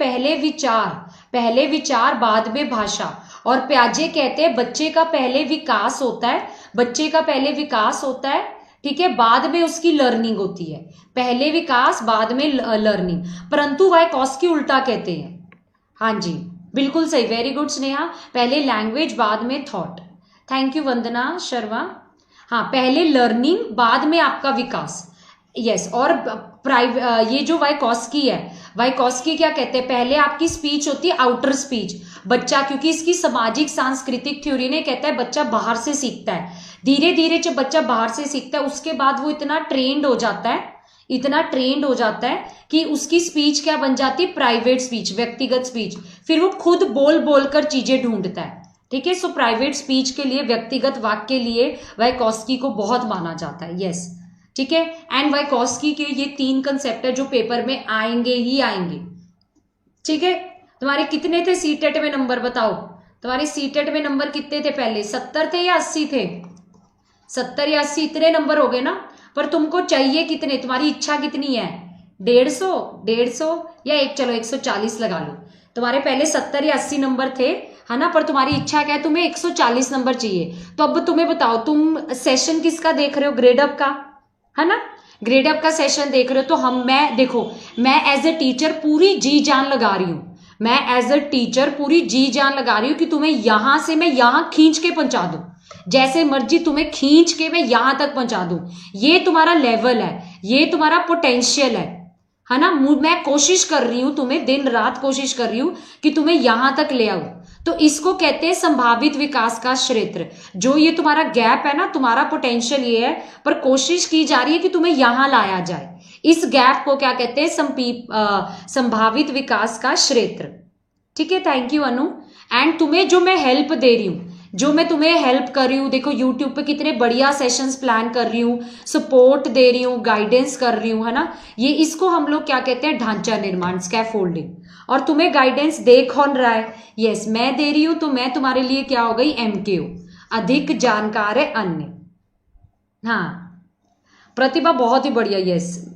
पहले विचार बाद में भाषा। और प्याजे कहते हैं बच्चे का पहले विकास होता है, बच्चे का पहले विकास होता है, ठीक है, बाद में उसकी लर्निंग होती है। पहले विकास बाद में लर्निंग। परंतु वाइकॉस्की उल्टा कहते हैं। हाँ जी बिल्कुल सही, वेरी गुड स्नेहा, पहले लैंग्वेज बाद में थॉट। थैंक यू वंदना शर्मा। हाँ, पहले लर्निंग बाद में आपका विकास। यस, और ये जो वाइकॉस्की है, वाइकॉस्की क्या कहते हैं, पहले आपकी स्पीच होती है आउटर स्पीच। बच्चा, क्योंकि इसकी सामाजिक सांस्कृतिक थ्योरी ने कहता है बच्चा बाहर से सीखता है, धीरे धीरे जब बच्चा बाहर से सीखता है उसके बाद वो इतना ट्रेंड हो जाता है, इतना ट्रेंड हो जाता है कि उसकी स्पीच क्या बन जाती है, प्राइवेट स्पीच, व्यक्तिगत स्पीच। फिर वो खुद बोल बोल कर चीजें ढूंढता है, ठीक है। सो प्राइवेट स्पीच के लिए, व्यक्तिगत वाक्य के लिए वाइकॉस्की को बहुत माना जाता है। यस, ठीक है। एंड वाइकॉस्की के ये 3 कंसेप्ट है जो पेपर में आएंगे ही आएंगे, ठीक है। तुम्हारे कितने थे सीटेट में नंबर बताओ? तुम्हारे सीटेट में नंबर कितने थे पहले, 70 थे या 80 थे? 70 या 80 इतने नंबर हो गए ना। पर तुमको चाहिए कितने, तुम्हारी इच्छा कितनी है? 150 या एक, चलो 140 लगा लो। तुम्हारे पहले 70 या 80 नंबर थे, है ना, पर तुम्हारी इच्छा क्या है, तुम्हें 140 नंबर चाहिए। तो अब तुम्हें बताओ, तुम सेशन किसका देख रहे हो, ग्रेड अप का, है ना, ग्रेड अप का सेशन देख रहे हो। तो मैं देखो, मैं एज ए टीचर पूरी जी जान लगा रही हूं, मैं एज ए टीचर पूरी जी जान लगा रही हूं कि तुम्हें यहां से मैं यहां खींच के पहुंचा दूं, जैसे मर्जी तुम्हें खींच के मैं यहां तक पहुंचा दूं। ये तुम्हारा लेवल है, ये तुम्हारा पोटेंशियल है ना। मैं कोशिश कर रही हूं, तुम्हें दिन रात कोशिश कर रही हूं कि तुम्हें यहां तक ले आऊं। तो इसको कहते हैं संभावित विकास का क्षेत्र। जो ये तुम्हारा गैप है ना, तुम्हारा पोटेंशियल ये है, पर कोशिश की जा रही है कि तुम्हें यहां लाया जाए। इस गैप को क्या कहते हैं, संभावित विकास का क्षेत्र, ठीक है। Thank you Anu. एंड तुम्हें जो मैं हेल्प दे रही हूं, जो मैं तुम्हें हेल्प कर रही हूँ, देखो यूट्यूब पे कितने बढ़िया सेशंस प्लान कर रही हूँ, सपोर्ट दे रही हूँ, गाइडेंस कर रही हूँ, है ना। ये इसको हम लोग क्या कहते हैं, ढांचा निर्माण, स्कैफोल्डिंग। और तुम्हें गाइडेंस दे कौन रहा है? यस, मैं दे रही हूँ। तो मैं तुम्हारे लिए क्या हो गई, MKO, अधिक जानकार है अन्य। हाँ प्रतिभा बहुत ही बढ़िया। यस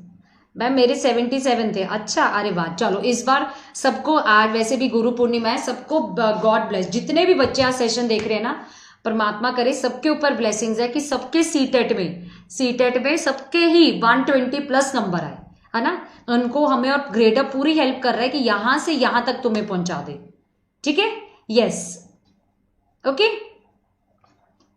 मैम, मेरे 77 थे। अच्छा, अरे वाह, चलो इस बार सबको, आज वैसे भी गुरु पूर्णिमा है, सबको गॉड ब्लेस। जितने भी बच्चे आज सेशन देख रहे हैं ना, परमात्मा करे सबके ऊपर ब्लेसिंग्स है कि सबके सीटेट में सबके ही 120 प्लस नंबर आए, है ना। उनको हमें और ग्रेड अप पूरी हेल्प कर रहा है कि यहां से यहां तक तुम्हें पहुंचा दे, ठीक है। यस, ओके,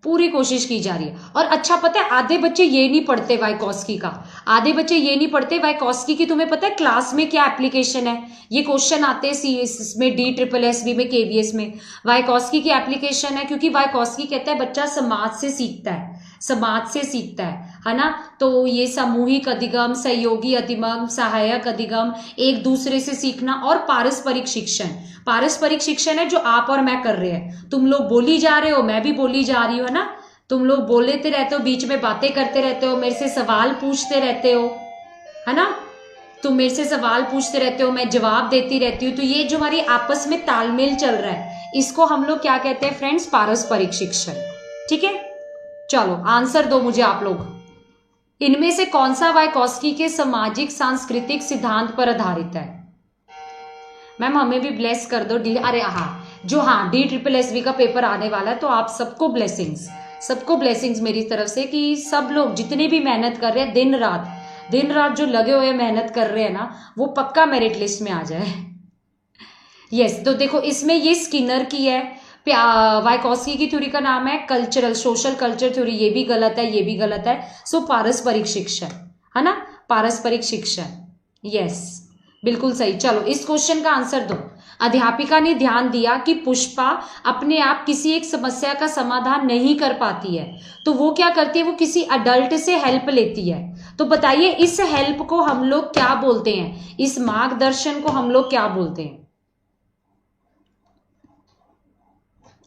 पूरी कोशिश की जा रही है। और अच्छा पता है, आधे बच्चे ये नहीं पढ़ते वाइकॉस्की का, आधे बच्चे ये नहीं पढ़ते वाइकॉस्की की। तुम्हें पता है क्लास में क्या एप्लीकेशन है? ये क्वेश्चन आते हैं CS में, DSSS में, KVS में। वाइकॉस्की की एप्लीकेशन है, क्योंकि वाइकॉस्की कहता है बच्चा समाज से सीखता है, समाज से सीखता है ना। तो ये सामूहिक अधिगम, सहयोगी अधिगम, सहायक अधिगम, एक दूसरे से सीखना, और पारस्परिक शिक्षण। पारस्परिक शिक्षण है जो आप और मैं कर रहे हैं। तुम लोग बोली जा रहे हो, मैं भी बोली जा रही हूँ, है ना। तुम लोग बोलते रहते हो, बीच में बातें करते रहते हो, मेरे से सवाल पूछते रहते हो, है ना। तुम मेरे से सवाल पूछते रहते हो, मैं जवाब देती रहती हूँ। तो ये जो हमारी आपस में तालमेल चल रहा है, इसको हम लोग क्या कहते हैं फ्रेंड्स, पारस्परिक शिक्षण, ठीक है। चलो आंसर दो मुझे आप लोग, इनमें से कौन सा वाइकॉस्की के सामाजिक सांस्कृतिक सिद्धांत पर आधारित है? मैम हमें भी ब्लेस कर दो। अरे हाँ, जो हाँ DSSS का पेपर आने वाला है, तो आप सबको ब्लेसिंग्स, सबको ब्लेसिंग्स मेरी तरफ से कि सब लोग जितने भी मेहनत कर रहे हैं दिन रात जो लगे हुए मेहनत कर रहे हैं ना, वो पक्का मेरिट लिस्ट में आ जाए। यस, तो देखो इसमें ये स्किनर की है, वाइकोस्की की थ्योरी का नाम है कल्चरल सोशल कल्चर थ्योरी, ये भी गलत है, ये भी गलत है। सो पारस्परिक शिक्षण है ना, पारस्परिक शिक्षण, यस बिल्कुल सही। चलो इस क्वेश्चन का आंसर दो। अध्यापिका ने ध्यान दिया कि पुष्पा अपने आप किसी एक समस्या का समाधान नहीं कर पाती है, तो वो क्या करती है, वो किसी अडल्ट से हेल्प लेती है। तो बताइए इस हेल्प को हम लोग क्या बोलते हैं, इस मार्गदर्शन को हम लोग क्या बोलते हैं?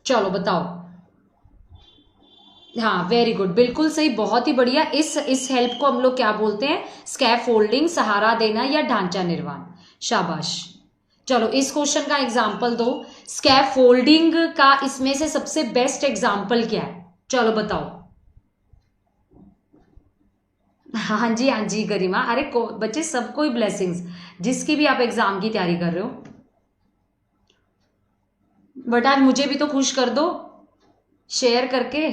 चलो बताओ। हाँ वेरी गुड, बिल्कुल सही, बहुत ही बढ़िया। इस हेल्प को हम लोग क्या बोलते हैं? स्कैफोल्डिंग, सहारा देना या ढांचा निर्माण। शाबाश। चलो इस क्वेश्चन का एग्जाम्पल दो। स्कैफोल्डिंग का इसमें से सबसे बेस्ट एग्जाम्पल क्या है? चलो बताओ। हाँ जी गरिमा, अरे बच्चे सबको ही ब्लेसिंग्स, जिसकी भी आप एग्जाम की तैयारी कर रहे हो। बट आज मुझे भी तो खुश कर दो शेयर करके।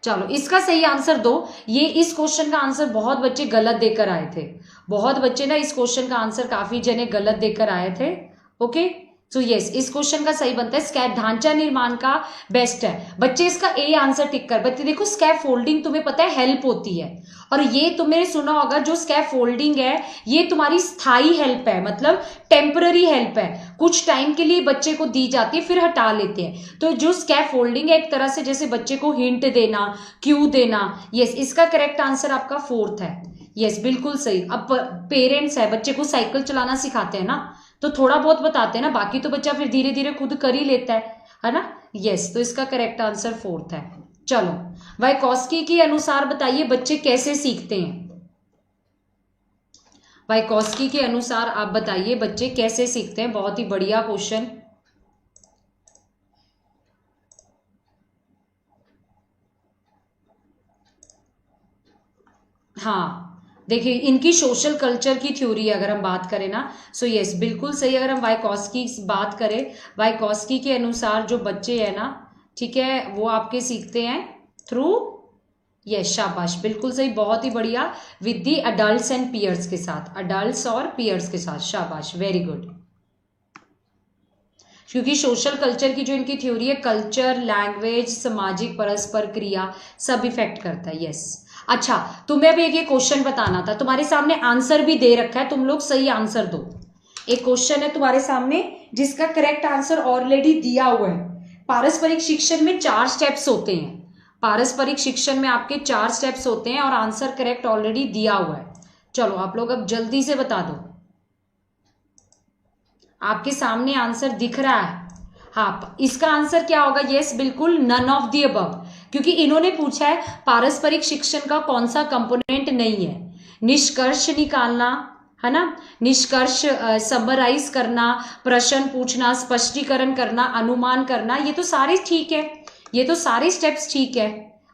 चलो इसका सही आंसर दो। ये इस क्वेश्चन का आंसर बहुत बच्चे गलत देकर आए थे, बहुत बच्चे ना इस क्वेश्चन का आंसर काफी जने गलत देकर आए थे। ओके सो यस, इस क्वेश्चन का सही बनता है स्कैप ढांचा निर्माण का बेस्ट है। बच्चे इसका ए आंसर टिक कर। बच्चे देखो स्कैप फोल्डिंग तुम्हें पता है हेल्प होती है, और ये तुमने सुना होगा जो स्कैप फोल्डिंग है ये तुम्हारी स्थायी हेल्प है, मतलब टेम्पररी हेल्प है, कुछ टाइम के लिए बच्चे को दी जाती है फिर हटा लेते हैं। तो जो स्कैप फोल्डिंग है एक तरह से जैसे बच्चे को हिंट देना, क्यू देना। यस, इसका करेक्ट आंसर आपका फोर्थ है। यस बिल्कुल सही। अब पेरेंट्स है, बच्चे को साइकिल चलाना सिखाते हैं ना, तो थोड़ा बहुत बताते हैं ना, बाकी तो बच्चा फिर धीरे धीरे खुद कर ही लेता है ना। यस, तो इसका करेक्ट आंसर फोर्थ है। चलो वाइकोस्की के अनुसार बताइए बच्चे कैसे सीखते हैं? वाइकोस्की के अनुसार आप बताइए बच्चे कैसे सीखते हैं? बहुत ही बढ़िया क्वेश्चन। हाँ देखिए इनकी सोशल कल्चर की थ्योरी अगर हम बात करें ना, सो यस बिल्कुल सही। अगर हम वाइकोस्की की बात करें, वाइकोस्की के अनुसार जो बच्चे हैं ना, ठीक है, वो आपके सीखते हैं थ्रू, यस शाबाश बिल्कुल सही, बहुत ही बढ़िया, with the adults and peers के साथ, अडल्ट्स और पीयर्स के साथ। शाबाश वेरी गुड। क्योंकि सोशल कल्चर की जो इनकी थ्योरी है, कल्चर, लैंग्वेज, सामाजिक परस्पर क्रिया सब इफेक्ट करता है। यस अच्छा, तुम्हें अभी एक ये क्वेश्चन बताना था, तुम्हारे सामने आंसर भी दे रखा है, तुम लोग सही आंसर दो। एक क्वेश्चन है तुम्हारे सामने जिसका करेक्ट आंसर ऑलरेडी दिया हुआ है। पारस्परिक शिक्षण में 4 स्टेप्स होते हैं, पारस्परिक शिक्षण में आपके 4 स्टेप्स होते हैं और आंसर करेक्ट ऑलरेडी दिया हुआ है। चलो आप लोग अब जल्दी से बता दो, आपके सामने आंसर दिख रहा है। हाँ इसका आंसर क्या होगा? यस बिल्कुल, नन ऑफ दी अबव, क्योंकि इन्होंने पूछा है पारस्परिक शिक्षण का कौन सा कंपोनेंट नहीं है। निष्कर्ष निकालना है ना, निष्कर्ष समराइज करना, प्रश्न पूछना, स्पष्टीकरण करना, अनुमान करना, ये तो सारे ठीक है, ये तो सारे स्टेप्स ठीक है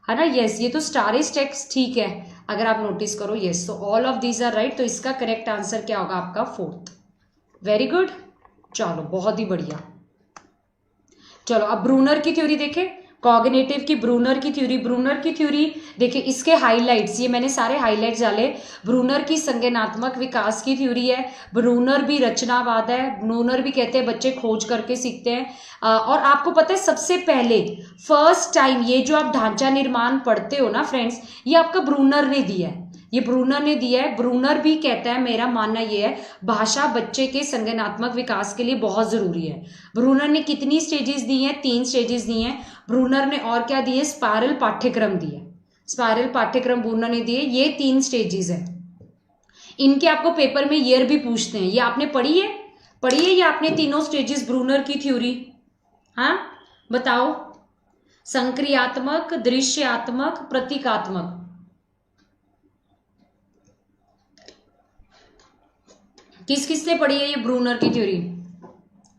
ना। यस ये तो सारे स्टेप्स ठीक है अगर आप नोटिस करो। यस, तो all of these are right, तो इसका करेक्ट आंसर क्या होगा आपका? फोर्थ। वेरी गुड, चलो बहुत ही बढ़िया। चलो अब ब्रूनर की थ्योरी देखें, कॉग्निटिव की ब्रूनर की थ्योरी। ब्रूनर की थ्योरी देखिए, इसके हाइलाइट्स, ये मैंने सारे हाइलाइट्स डाले। ब्रूनर की संज्ञानात्मक विकास की थ्योरी है, ब्रूनर भी रचनावाद है, ब्रूनर भी कहते हैं बच्चे खोज करके सीखते हैं। और आपको पता है सबसे पहले फर्स्ट टाइम ये जो आप ढांचा निर्माण पढ़ते हो ना फ्रेंड्स, ये आपका ब्रूनर ने दिया है, ये ब्रूनर ने दिया है। ब्रूनर भी कहता है, मेरा मानना ये है भाषा बच्चे के संज्ञानात्मक विकास के लिए बहुत जरूरी है। ब्रूनर ने कितनी स्टेजेस दी हैं? 3 स्टेजेस दी हैं ब्रूनर ने। और क्या दिए? स्पाइरल पाठ्यक्रम दिए, स्पाइरल पाठ्यक्रम ब्रूनर ने दिए। ये 3 स्टेजेस है। इनके आपको पेपर में ईयर भी पूछते हैं, ये आपने पढ़ी है? पढ़ी है ये आपने तीनों स्टेजेस ब्रूनर की थ्योरी? हाँ बताओ। संक्रियात्मक, दृश्यात्मक, प्रतीकात्मक, किस किस ने पढ़ी है ये ब्रूनर की थ्योरी?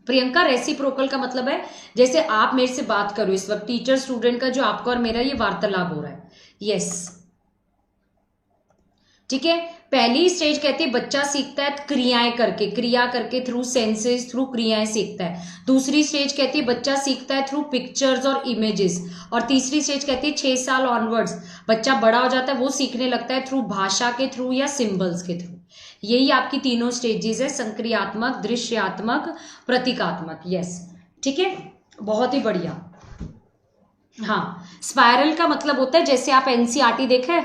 प्रियंका, रेसिप्रोकल का मतलब है जैसे आप मेरे से बात करो इस वक्त, टीचर स्टूडेंट का जो आपका और मेरा ये वार्तालाप हो रहा है। यस ठीक है। पहली स्टेज कहती है बच्चा सीखता है क्रियाएं करके, क्रिया करके, थ्रू सेंसेस, थ्रू क्रियाएं सीखता है। दूसरी स्टेज कहती है बच्चा सीखता है थ्रू पिक्चर्स और इमेजेस। और तीसरी स्टेज कहती है 6 साल ऑनवर्ड्स बच्चा बड़ा हो जाता है, वो सीखने लगता है थ्रू भाषा के थ्रू या सिंबल्स के थ्रू। यही आपकी तीनों स्टेजेस है, संक्रियात्मक, दृश्यात्मक, प्रतीकात्मक। यस, ठीक है, बहुत ही बढ़िया। हाँ, स्पाइरल का मतलब होता है जैसे आप एनसीईआरटी देखे,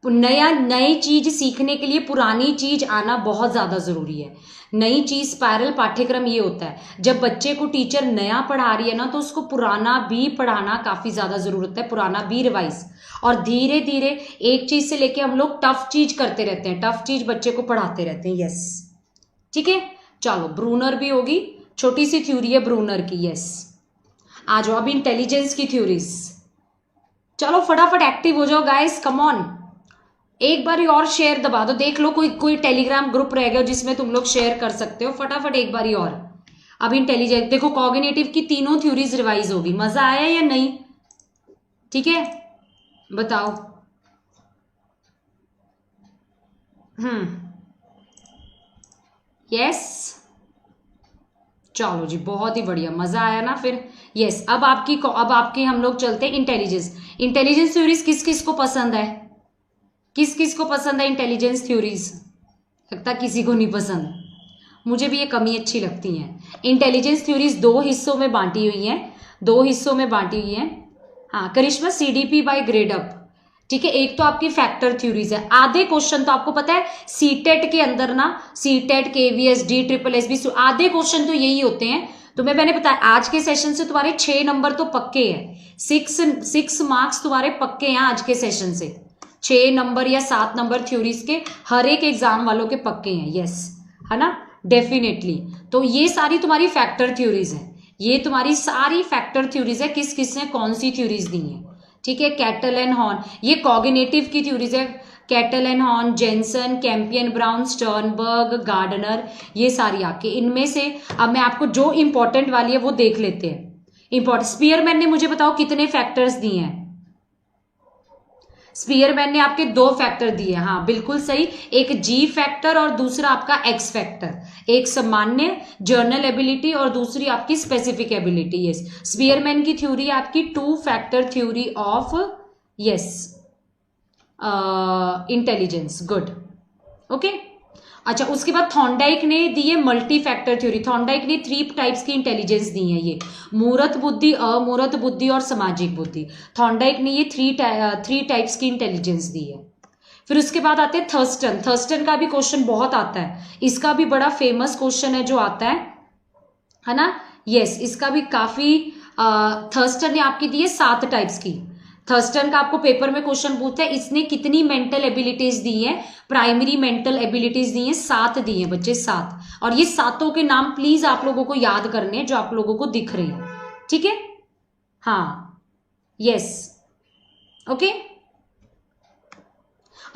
नई चीज सीखने के लिए पुरानी चीज आना बहुत ज्यादा जरूरी है। नई चीज स्पाइरल पाठ्यक्रम ये होता है, जब बच्चे को टीचर नया पढ़ा रही है ना, तो उसको पुराना भी पढ़ाना काफी ज्यादा जरूरत है, पुराना भी रिवाइज। और धीरे धीरे एक चीज से लेके हम लोग टफ चीज करते रहते हैं, टफ चीज बच्चे को पढ़ाते रहते हैं। यस, ठीक है, चलो ब्रूनर भी होगी, छोटी सी थ्योरी है ब्रूनर की। यस, आ जाओ अब इंटेलिजेंस की थ्योरीज। चलो फटाफट एक्टिव हो जाओ गाइस, कम ऑन। एक बारी और शेयर दबा दो, देख लो कोई टेलीग्राम ग्रुप रह गया जिसमें तुम लोग शेयर कर सकते हो। फटाफट एक बारी और। अब इंटेलिजेंस देखो, कॉग्निटिव की तीनों थ्योरीज रिवाइज होगी। मजा आया या नहीं? ठीक है, बताओ। यस, चलो जी, बहुत ही बढ़िया, मजा आया ना फिर। यस, अब आपकी हम लोग चलते हैं इंटेलिजेंस थ्योरीज। किस किस को पसंद है? किस किस को पसंद है इंटेलिजेंस थ्योरीज? लगता किसी को नहीं पसंद, मुझे भी ये कमी अच्छी लगती है। इंटेलिजेंस थ्योरीज 2 हिस्सों में बांटी हुई है। हाँ करिश्मा, सीडीपी बाय ग्रेड अप। ठीक है, एक तो आपकी फैक्टर थ्योरीज है। आधे क्वेश्चन तो आपको पता है सीटेट के अंदर ना, CTET, KVS, D triple S B, आधे क्वेश्चन तो यही होते हैं। तुम्हें मैंने बताया आज के सेशन से तुम्हारे 6 नंबर तो पक्के हैं, 6 मार्क्स तुम्हारे पक्के हैं आज के सेशन से। 6 नंबर या 7 नंबर थ्योरीज के हर एक एग्जाम वालों के पक्के हैं। यस, है ना, डेफिनेटली। तो ये सारी तुम्हारी फैक्टर थ्योरीज है, ये तुम्हारी सारी फैक्टर थ्योरीज है। किस किस ने कौन सी थ्योरीज दी है? ठीक है, कैटल एंड हॉर्न, ये कॉग्निटिव की थ्योरीज है। Cattell and Horn, Jensen, Campione Brown, Sternberg, Gardner, ये सारी आपके। इनमें से अब मैं आपको जो इंपॉर्टेंट वाली है वो देख लेते हैं। इंपॉर्टेंट, स्पीयरमैन ने मुझे बताओ कितने फैक्टर्स दिए हैं? स्पीयरमैन ने आपके 2 फैक्टर दिए। हाँ बिल्कुल सही, एक जी फैक्टर और दूसरा आपका एक्स फैक्टर। एक सामान्य जर्नल एबिलिटी और दूसरी आपकी स्पेसिफिक एबिलिटी। यस, स्पीयरमैन की थ्योरी आपकी 2 factor theory of intelligence. Good, okay. अच्छा, उसके बाद थॉर्नडाइक ने दी है मल्टी फैक्टर थ्योरी। थॉर्नडाइक ने 3 टाइप्स की इंटेलिजेंस दी है, ये मूर्त बुद्धि, अमूर्त बुद्धि और सामाजिक बुद्धि। थॉर्नडाइक ने ये 3 टाइप्स की इंटेलिजेंस दी है। फिर उसके बाद आते हैं थर्स्टन। थर्स्टन का भी क्वेश्चन बहुत आता है, इसका भी बड़ा फेमस क्वेश्चन है जो आता है ना। यस, इसका भी काफी थर्स्टन ने आपकी दी है 7 टाइप्स की। थर्स्टन का आपको पेपर में क्वेश्चन पूछता है, इसने कितनी मेंटल एबिलिटीज दी है? प्राइमरी मेंटल एबिलिटीज दी है 7 दी है बच्चे, 7। और ये 7 के नाम प्लीज आप लोगों को याद करने हैं जो आप लोगों को दिख रही है। ठीक है, हाँ, यस, ओके।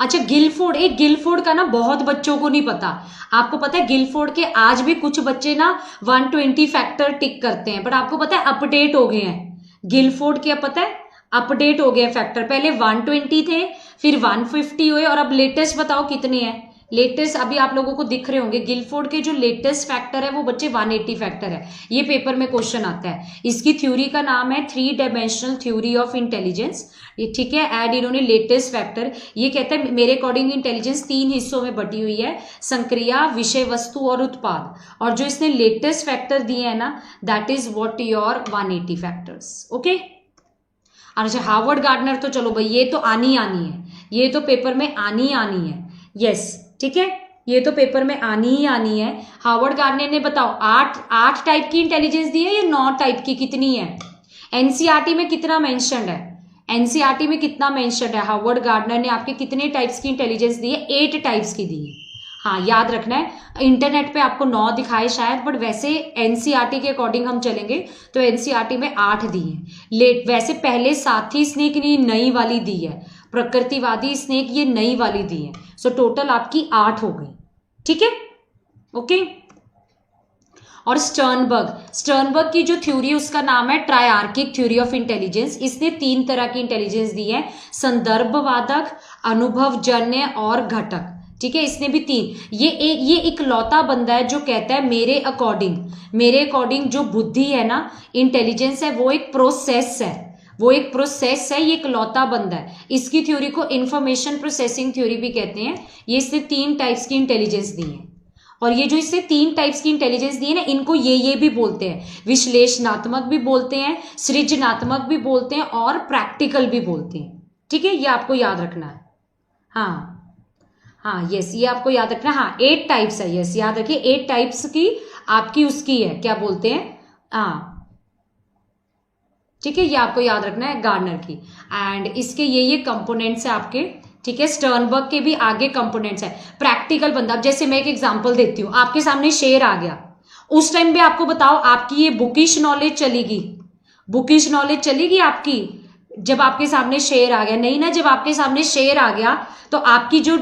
अच्छा, गिलफोर्ड, एक गिलफोर्ड का ना बहुत बच्चों को नहीं पता। आपको पता है गिलफोर्ड के आज भी कुछ बच्चे ना 120 फैक्टर टिक करते हैं, बट आपको पता है अपडेट हो गए हैं गिलफोर्ड के। पता है अपडेट हो गया फैक्टर, पहले 120 थे, फिर 150 हुए, और अब लेटेस्ट बताओ कितने हैं? लेटेस्ट अभी आप लोगों को दिख रहे होंगे, गिलफोर्ड के जो लेटेस्ट फैक्टर है वो बच्चे 180 फैक्टर है। ये पेपर में क्वेश्चन आता है। इसकी थ्योरी का नाम है 3 डायमेंशनल थ्योरी ऑफ इंटेलिजेंस। ये ठीक है, एड इन्होंने लेटेस्ट फैक्टर। ये कहता है मेरे अकॉर्डिंग इंटेलिजेंस 3 हिस्सों में बटी हुई है, संक्रिया, विषय वस्तु और उत्पाद। और जो इसने लेटेस्ट फैक्टर दिए है ना, that is what your 180 factors. Okay. अच्छा, हार्वर्ड गार्डनर तो चलो भाई ये तो आनी है, ये तो पेपर में आनी है। यस, ठीक है, ये तो पेपर में आनी है। हार्वर्ड गार्डनर ने बताओ 8 टाइप की इंटेलिजेंस दी है या 9 टाइप की? कितनी है? एनसीईआरटी में कितना मेंशन्ड है? एनसीईआरटी में कितना मेंशन्ड है? हार्वर्ड गार्डनर ने आपके कितने टाइप्स की इंटेलिजेंस दी है? 8 टाइप्स की दी है। हाँ, याद रखना है। इंटरनेट पे आपको 9 दिखाए शायद, बट वैसे एनसीईआरटी के अकॉर्डिंग हम चलेंगे तो एनसीईआरटी में 8 दी है। वैसे पहले साथी स्नेक ने नई वाली दी है, प्रकृतिवादी स्नेक ये नई वाली दी है। सो टोटल आपकी 8 हो गई। ठीक है, ओके। और स्टर्नबर्ग की जो थ्योरी है उसका नाम है ट्रायआर्किक थ्योरी ऑफ इंटेलिजेंस। इसने 3 तरह की इंटेलिजेंस दी है, संदर्भवादक, अनुभवजन्य और घटक। ठीक है, इसने भी 3। ये इकलौता बंदा है जो कहता है मेरे अकॉर्डिंग जो बुद्धि है ना, इंटेलिजेंस है, वो एक प्रोसेस है, ये इकलौता बंदा है। इसकी थ्योरी को इंफॉर्मेशन प्रोसेसिंग थ्योरी भी कहते हैं। ये इसने 3 टाइप्स की इंटेलिजेंस दी है, और ये जो इससे 3 टाइप्स की इंटेलिजेंस दी है ना, इनको ये भी बोलते हैं, विश्लेषणात्मक भी बोलते हैं, सृजनात्मक भी बोलते हैं, और प्रैक्टिकल भी बोलते हैं। ठीक है, ये आपको याद रखना है। हाँ यस, ये आपको याद रखना है। हाँ 8 टाइप्स है, यस याद रखिए, 8 टाइप्स की आपकी उसकी है, क्या बोलते हैं, हाँ ठीक है, ये आपको याद रखना है गार्डनर की। एंड इसके ये कंपोनेंट्स है आपके। ठीक है, स्टर्नबर्ग के भी आगे कंपोनेंट्स है। प्रैक्टिकल बंदा, अब जैसे मैं एक एग्जांपल देती हूँ, आपके सामने शेर आ गया, उस टाइम पे आपको बताओ आपकी ये बुकिश नॉलेज चलेगी आपकी, जब आपके सामने शेर आ गया? नहीं ना, जब आपके सामने शेर आ गया तो आपकी जो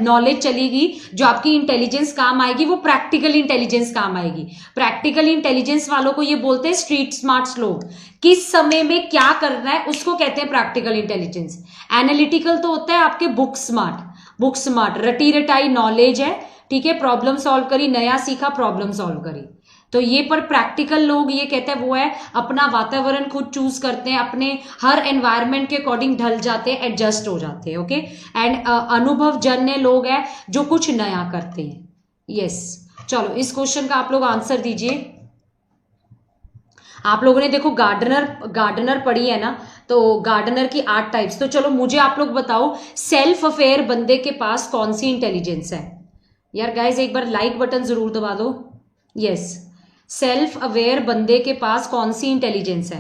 नॉलेज चलेगी, जो आपकी इंटेलिजेंस काम आएगी, वो प्रैक्टिकल इंटेलिजेंस काम आएगी। प्रैक्टिकल इंटेलिजेंस वालों को ये बोलते हैं स्ट्रीट स्मार्ट्स लोग। किस समय में क्या करना है उसको कहते हैं प्रैक्टिकल इंटेलिजेंस। एनालिटिकल तो होता है आपके बुक स्मार्ट, रटी रटाई नॉलेज है, ठीक है, प्रॉब्लम सॉल्व करी, नया सीखा, प्रॉब्लम सॉल्व करी। तो ये पर प्रैक्टिकल लोग ये कहते हैं वो है अपना वातावरण खुद चूज करते हैं, अपने हर एनवायरनमेंट के अकॉर्डिंग ढल जाते हैं, एडजस्ट हो जाते हैं। ओके, एंड अनुभवजन्य लोग हैं जो कुछ नया करते हैं। यस, चलो इस क्वेश्चन का आप लोग आंसर दीजिए। आप लोगों ने देखो गार्डनर पढ़ी है ना, तो गार्डनर की 8 टाइप्स। तो चलो मुझे आप लोग बताओ, सेल्फ अवेयर बंदे के पास कौन सी इंटेलिजेंस है? यार गाइज एक बार लाइक बटन जरूर दबा दो। यस, सेल्फ अवेयर बंदे के पास कौन सी इंटेलिजेंस है?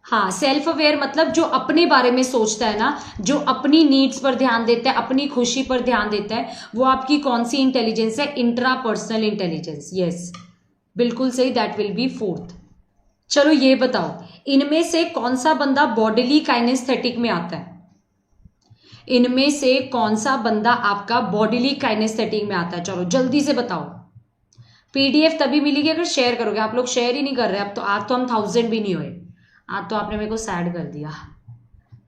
हाँ, सेल्फ अवेयर मतलब जो अपने बारे में सोचता है ना, जो अपनी नीड्स पर ध्यान देता है, अपनी खुशी पर ध्यान देता है, वो आपकी कौन सी इंटेलिजेंस है? Intrapersonal intelligence. यस, बिल्कुल सही, दैट विल बी 4th। चलो ये बताओ, इनमें से कौन सा बंदा बॉडीली काइनेस्थेटिक में आता है? इनमें से कौन सा बंदा आपका बॉडीली काइनेस्थेटिक में आता है? चलो जल्दी से बताओ। पीडीएफ तभी मिलेगी अगर शेयर करोगे। आप लोग शेयर ही नहीं कर रहे। अब तो आज तो हम 1000 भी नहीं हुए, आज तो आपने मेरे को सैड कर दिया।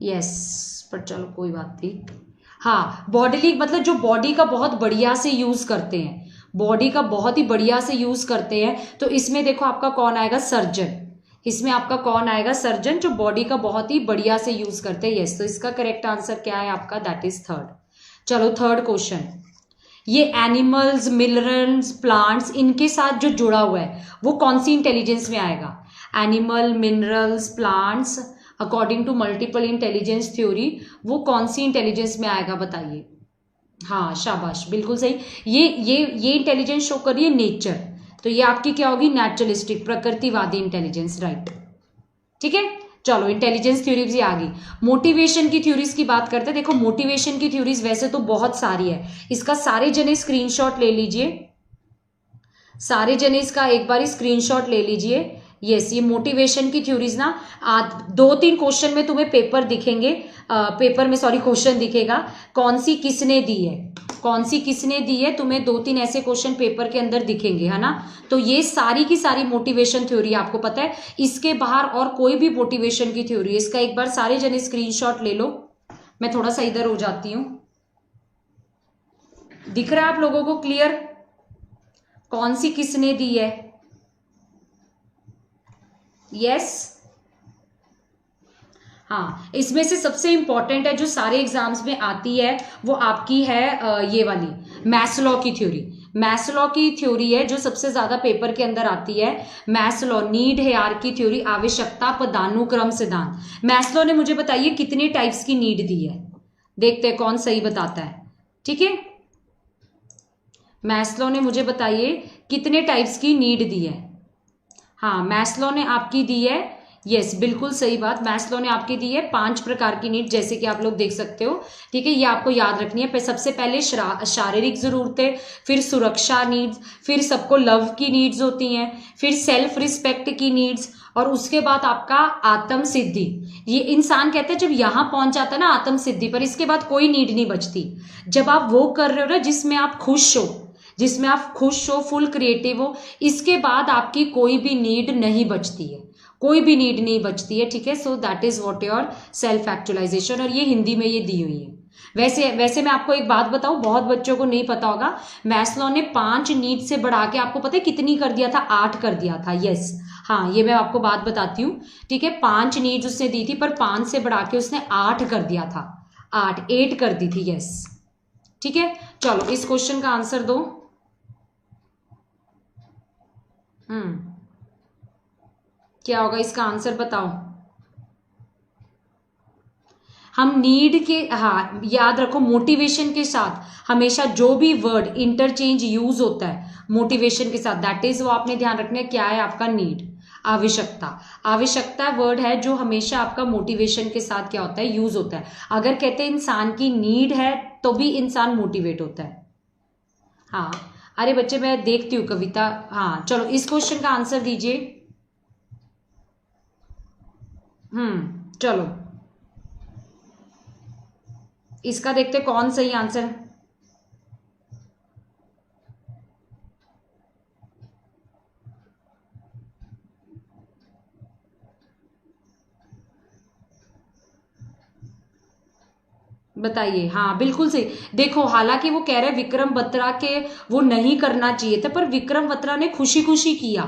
यस, पर चलो कोई बात नहीं। हाँ, बॉडीली मतलब जो बॉडी का बहुत बढ़िया से यूज करते हैं, बॉडी का बहुत ही बढ़िया से यूज करते हैं। तो इसमें देखो आपका कौन आएगा? सर्जन। इसमें आपका कौन आएगा? सर्जन, जो बॉडी का बहुत ही बढ़िया से यूज करते हैं। यस, तो इसका करेक्ट आंसर क्या है आपका? That is 3rd। चलो 3rd क्वेश्चन, ये एनिमल्स, मिनरल्स, प्लांट्स, इनके साथ जो जुड़ा हुआ है वो कौन सी इंटेलिजेंस में आएगा? Animal, minerals, plants, according to multiple intelligence theory वो कौन सी इंटेलिजेंस में आएगा? बताइए। हाँ शाबाश, बिल्कुल सही। ये इंटेलिजेंस शो करिए नेचर, तो ये आपकी क्या होगी? Naturalistic, प्रकृतिवादी intelligence. राइट, ठीक है। चलो इंटेलिजेंस थ्योरीज ही आ गई। मोटिवेशन की थ्योरीज की बात करते हैं। देखो मोटिवेशन की थ्योरीज वैसे तो बहुत सारी है, इसका सारे जने स्क्रीनशॉट ले लीजिए, सारे जने इसका एक बार स्क्रीनशॉट ले लीजिए। यस, ये मोटिवेशन की थ्योरीज ना 2-3 क्वेश्चन में तुम्हें पेपर दिखेंगे, क्वेश्चन दिखेगा, कौन सी किसने दी है, तुम्हें 2-3 ऐसे क्वेश्चन पेपर के अंदर दिखेंगे, है ना। तो ये सारी की सारी मोटिवेशन थ्योरी आपको पता है। इसके बाहर और कोई भी मोटिवेशन की थ्योरी, इसका एक बार सारे जने स्क्रीनशॉट ले लो। मैं थोड़ा सा इधर हो जाती हूं। दिख रहा है आप लोगों को क्लियर कौन सी किसने दी है? यस, हाँ, इसमें से सबसे इंपॉर्टेंट है जो सारे एग्जाम्स में आती है वो आपकी है ये वाली मैस्लो की थ्योरी। मैस्लो की थ्योरी है जो सबसे ज्यादा पेपर के अंदर आती है। मैस्लो नीड हायरार्की थ्योरी, आवश्यकता पदानुक्रम सिद्धांत। मैस्लो ने मुझे बताइए कितने टाइप्स की नीड दी है, देखते हैं कौन सही बताता है। ठीक है, मैस्लो ने मुझे बताइए कितने टाइप्स की नीड दी है। हाँ, मैस्लो ने आपकी दी है, यस बिल्कुल सही बात, मैस्लो ने आपकी दी है 5 प्रकार की नीड, जैसे कि आप लोग देख सकते हो। ठीक है, ये आपको याद रखनी है। सबसे पहले शारीरिक जरूरतें, फिर सुरक्षा नीड्स, फिर सबको लव की नीड्स होती हैं, फिर सेल्फ रिस्पेक्ट की नीड्स, और उसके बाद आपका आत्म सिद्धि। ये इंसान कहते हैं जब यहां पहुंच जाता है ना आत्म सिद्धि पर, इसके बाद कोई नीड नहीं बचती। जब आप वो कर रहे हो ना जिसमें आप खुश हो, फुल क्रिएटिव हो, इसके बाद आपकी कोई भी नीड नहीं बचती है, कोई भी नीड नहीं बचती है, ठीक है। So that is what your self actualization, और ये हिंदी में ये दी हुई है। वैसे मैं आपको एक बात बताऊं, बहुत बच्चों को नहीं पता होगा, मैस्लो ने 5 नीड से बढ़ा के आपको पता है कितनी कर दिया था? 8 कर दिया था। यस, हाँ, ये मैं आपको बात बताती हूँ, ठीक है। 5 नीड्स उसने दी थी, पर 5 से बढ़ा के उसने 8 कर दिया था, 8 कर दी थी। यस, ठीक है। चलो इस क्वेश्चन का आंसर दो। क्या होगा इसका आंसर, बताओ। हम नीड के, हाँ याद रखो, मोटिवेशन के साथ हमेशा जो भी वर्ड इंटरचेंज यूज होता है मोटिवेशन के साथ, दैट इज, वो आपने ध्यान रखना है क्या है आपका? नीड, आवश्यकता। आवश्यकता वर्ड है जो हमेशा आपका मोटिवेशन के साथ क्या होता है? यूज होता है। अगर कहते हैं इंसान की नीड है तो भी इंसान मोटिवेट होता है। हाँ, अरे बच्चे मैं देखती हूँ कविता। हाँ चलो इस क्वेश्चन का आंसर दीजिए। चलो इसका देखते कौन सही आंसर। बताइए। हाँ बिल्कुल सही। देखो हालांकि वो कह रहे विक्रम बत्रा के वो नहीं करना चाहिए था, पर विक्रम बत्रा ने खुशी खुशी किया।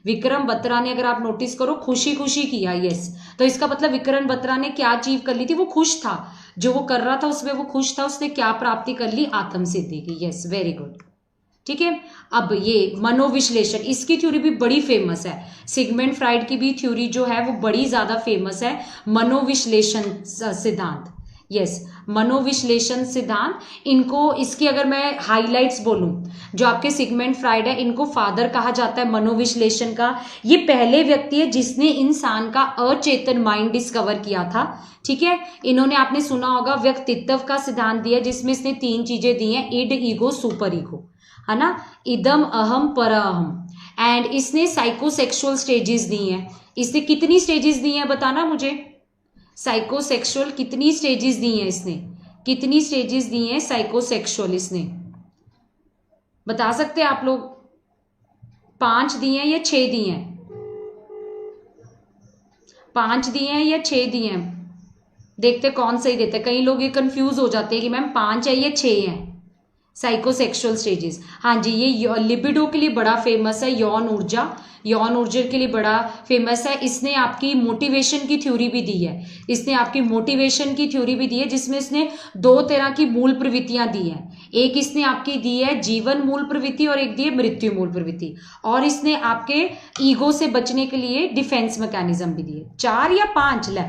विक्रम बत्रा ने, अगर आप नोटिस करो, खुशी खुशी किया। यस, तो इसका मतलब विक्रम बत्रा ने क्या अचीव कर ली थी? वो खुश था, जो वो कर रहा था उसमें वो खुश था। उसने क्या प्राप्ति कर ली? आत्म सिद्धि की। यस, वेरी गुड, ठीक है। अब ये मनोविश्लेषण, इसकी थ्योरी भी बड़ी फेमस है। सिगमंड फ्राइड की भी थ्योरी जो है वो बड़ी ज्यादा फेमस है, मनोविश्लेषण सिद्धांत। यस, मनोविश्लेषण सिद्धांत। इनको, इसकी अगर मैं हाइलाइट्स बोलूं, जो आपके सिगमंड फ्राइड है, इनको फादर कहा जाता है मनोविश्लेषण का। ये पहले व्यक्ति है जिसने इंसान का अचेतन माइंड डिस्कवर किया था, ठीक है। इन्होंने, आपने सुना होगा, व्यक्तित्व का सिद्धांत दिया, जिसमें इसने 3 चीजें दी हैं, इड, ईगो, सुपर ईगो, है ना। इदम, अहम, पर अहम। एंड इसने साइकोसेक्सुअल स्टेजेस दी हैं। इसने कितनी स्टेजेस दी हैं बताना मुझे? साइकोसेक्सुअल कितनी स्टेजेस दी हैं इसने? कितनी स्टेजेस दी हैं साइकोसेक्सुअल इसने? बता सकते हैं आप लोग? 5 दी हैं या 6 दी हैं? 5 दी हैं या 6 दी हैं? देखते कौन सही देते हैं। कई लोग ये कंफ्यूज हो जाते हैं कि मैम 5 है या 6 है साइकोसेक्सुअल स्टेजेस। हाँ जी, ये लिबिडो के लिए बड़ा फेमस है, यौन ऊर्जा, यौन ऊर्जा के लिए बड़ा फेमस है। इसने आपकी मोटिवेशन की थ्योरी भी दी है। इसने आपकी मोटिवेशन की थ्योरी भी दी है, जिसमें इसने 2 तरह की मूल प्रवृत्तियां दी हैं। एक इसने आपकी दी है जीवन मूल प्रवृत्ति, और एक दी है मृत्यु मूल प्रवृत्ति। और इसने आपके ईगो से बचने के लिए डिफेंस मैकेनिज्म भी दिए। 4 या 5 ले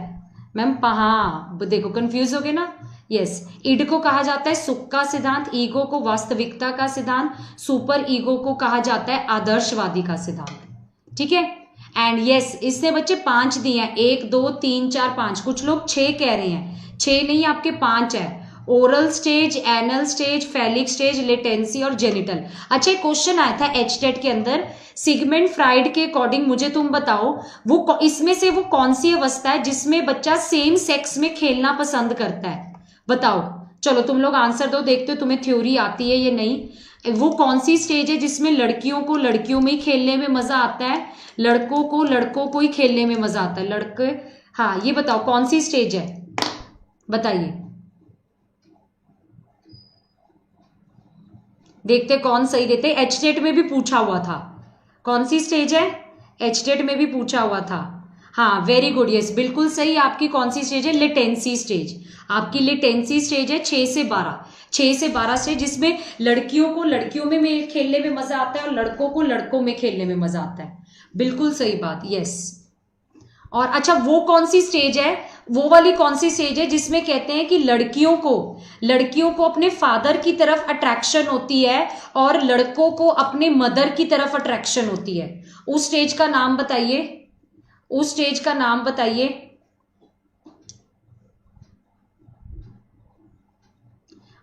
मैम? हाँ देखो, कंफ्यूज हो गए ना। यस, इड को कहा जाता है सुख का सिद्धांत, ईगो को वास्तविकता का सिद्धांत, सुपर ईगो को कहा जाता है आदर्शवादी का सिद्धांत, ठीक है। एंड यस, इसने बच्चे 5 दिए हैं, 1 2 3 4 5। कुछ लोग 6 कह रहे हैं, 6 नहीं आपके 5 है। Oral stage, anal stage, phallic stage, latency और जेनिटल। अच्छा, क्वेश्चन आया था एचटेट के अंदर, सिगमंड फ्राइड के अकॉर्डिंग मुझे तुम बताओ, वो इसमें से वो कौन सी अवस्था है जिसमें बच्चा सेम सेक्स में खेलना पसंद करता है? बताओ। चलो तुम लोग आंसर दो, देखते हो तुम्हें थ्योरी आती है या नहीं। वो कौन सी स्टेज है जिसमें लड़कियों को लड़कियों में ही खेलने में मजा आता है, लड़कों को लड़कों को ही खेलने में मजा आता है? लड़के, हाँ ये बताओ कौन सी स्टेज है, बताइए। देखते कौन सही देते। एचटेट में भी पूछा हुआ था, कौन सी स्टेज है? एचटेट में भी पूछा हुआ था। हाँ वेरी गुड, यस बिल्कुल सही। आपकी कौन सी स्टेज है? Latency stage. आपकी लेटेंसी स्टेज है 6 से 12, 6 से 12 स्टेज, जिसमें लड़कियों को लड़कियों में खेलने में मजा आता है और लड़कों को लड़कों में खेलने में मजा आता है। बिल्कुल सही बात, यस। और अच्छा, वो कौन सी स्टेज है, वो वाली कौन सी स्टेज है जिसमें कहते हैं कि लड़कियों को अपने फादर की तरफ अट्रैक्शन होती है और लड़कों को अपने मदर की तरफ अट्रैक्शन होती है? उस स्टेज का नाम बताइए, उस स्टेज का नाम बताइए।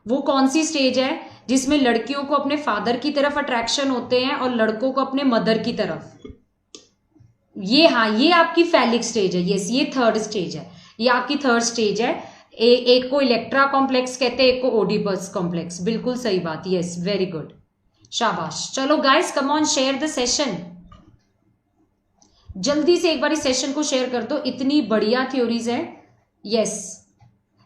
वो कौन सी स्टेज है जिसमें लड़कियों को अपने फादर की तरफ अट्रैक्शन होते हैं और लड़कों को अपने मदर की तरफ? ये, हाँ ये आपकी फैलिक स्टेज है। यस, ये 3rd स्टेज है, ये आपकी 3rd स्टेज है। एक को इलेक्ट्रा कॉम्प्लेक्स कहते हैं, एक को ओडिपस कॉम्प्लेक्स। बिल्कुल सही बात, यस वेरी गुड, शाबाश। चलो guys come on, share the session. जल्दी से एक बार इस सेशन को शेयर कर दो, इतनी बढ़िया थ्योरीज है। यस,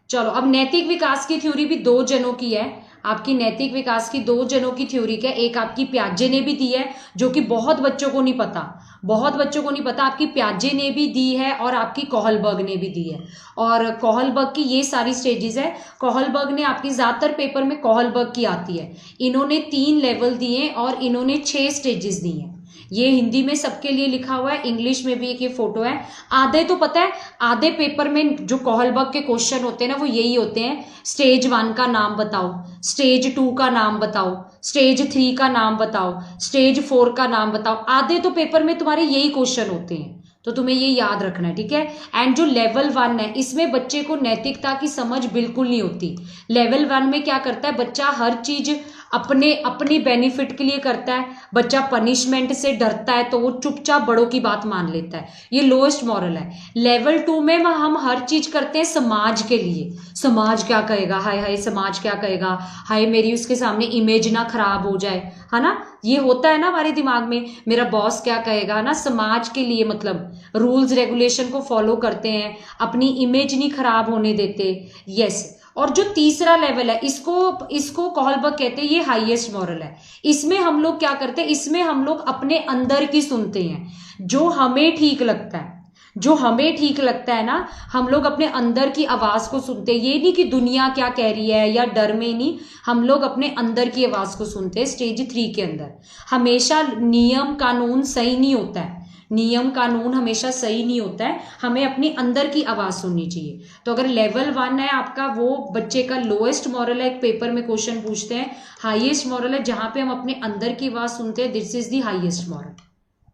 चलो अब नैतिक विकास की थ्योरी भी 2 जनों की है। आपकी नैतिक विकास की 2 जनों की थ्योरी क्या, एक आपकी प्याजे ने भी दी है जो कि बहुत बच्चों को नहीं पता, बहुत बच्चों को नहीं पता, आपकी प्याजे ने भी दी है और आपकी कोहलबर्ग ने भी दी है। और कोहलबर्ग की ये सारी स्टेजेस है, कोहलबर्ग ने आपकी ज्यादातर पेपर में कोहलबर्ग की आती है। इन्होंने 3 लेवल दिए और इन्होंने 6 स्टेजेस दी हैं। ये हिंदी में सबके लिए लिखा हुआ है, इंग्लिश में भी एक ये फोटो है। आधे तो पता है, आधे पेपर में जो कोहलबर्ग के क्वेश्चन होते हैं ना वो यही होते हैं, स्टेज 1 का नाम बताओ, स्टेज 2 का नाम बताओ, स्टेज 3 का नाम बताओ, स्टेज 4 का नाम बताओ। आधे तो पेपर में तुम्हारे यही क्वेश्चन होते हैं, तो तुम्हें ये याद रखना है, ठीक है। एंड जो लेवल 1 है इसमें बच्चे को नैतिकता की समझ बिल्कुल नहीं होती। लेवल 1 में क्या करता है बच्चा, हर चीज अपने बेनिफिट के लिए करता है। बच्चा पनिशमेंट से डरता है तो वो चुपचाप बड़ों की बात मान लेता है, ये लोएस्ट मॉरल है। लेवल 2 में हम हर चीज करते हैं समाज के लिए, समाज क्या कहेगा, हाय हाय समाज क्या कहेगा, हाय मेरी उसके सामने इमेज ना खराब हो जाए, है ना, ये होता है ना हमारे दिमाग में, मेरा बॉस क्या कहेगा ना, समाज के लिए मतलब रूल्स रेगुलेशन को फॉलो करते हैं, अपनी इमेज नहीं खराब होने देते। यस, और जो तीसरा लेवल है इसको कोहलबर्ग कहते हैं, ये हाईएस्ट मॉरल है। इसमें हम लोग क्या करते हैं, इसमें हम लोग अपने अंदर की सुनते हैं, जो हमें ठीक लगता है, जो हमें ठीक लगता है ना, हम लोग अपने अंदर की आवाज को सुनते हैं। ये नहीं कि दुनिया क्या कह रही है या डर में नहीं, हम लोग अपने अंदर की आवाज को सुनते हैं। स्टेज 3 के अंदर हमेशा नियम कानून सही नहीं होता है, नियम कानून हमेशा सही नहीं होता है, हमें अपनी अंदर की आवाज सुननी चाहिए। तो अगर लेवल 1 है आपका, वो बच्चे का लोएस्ट मॉरल है, एक पेपर में क्वेश्चन पूछते हैं। हाईएस्ट मॉरल है जहां पे हम अपने अंदर की आवाज सुनते हैं, this is the highest moral,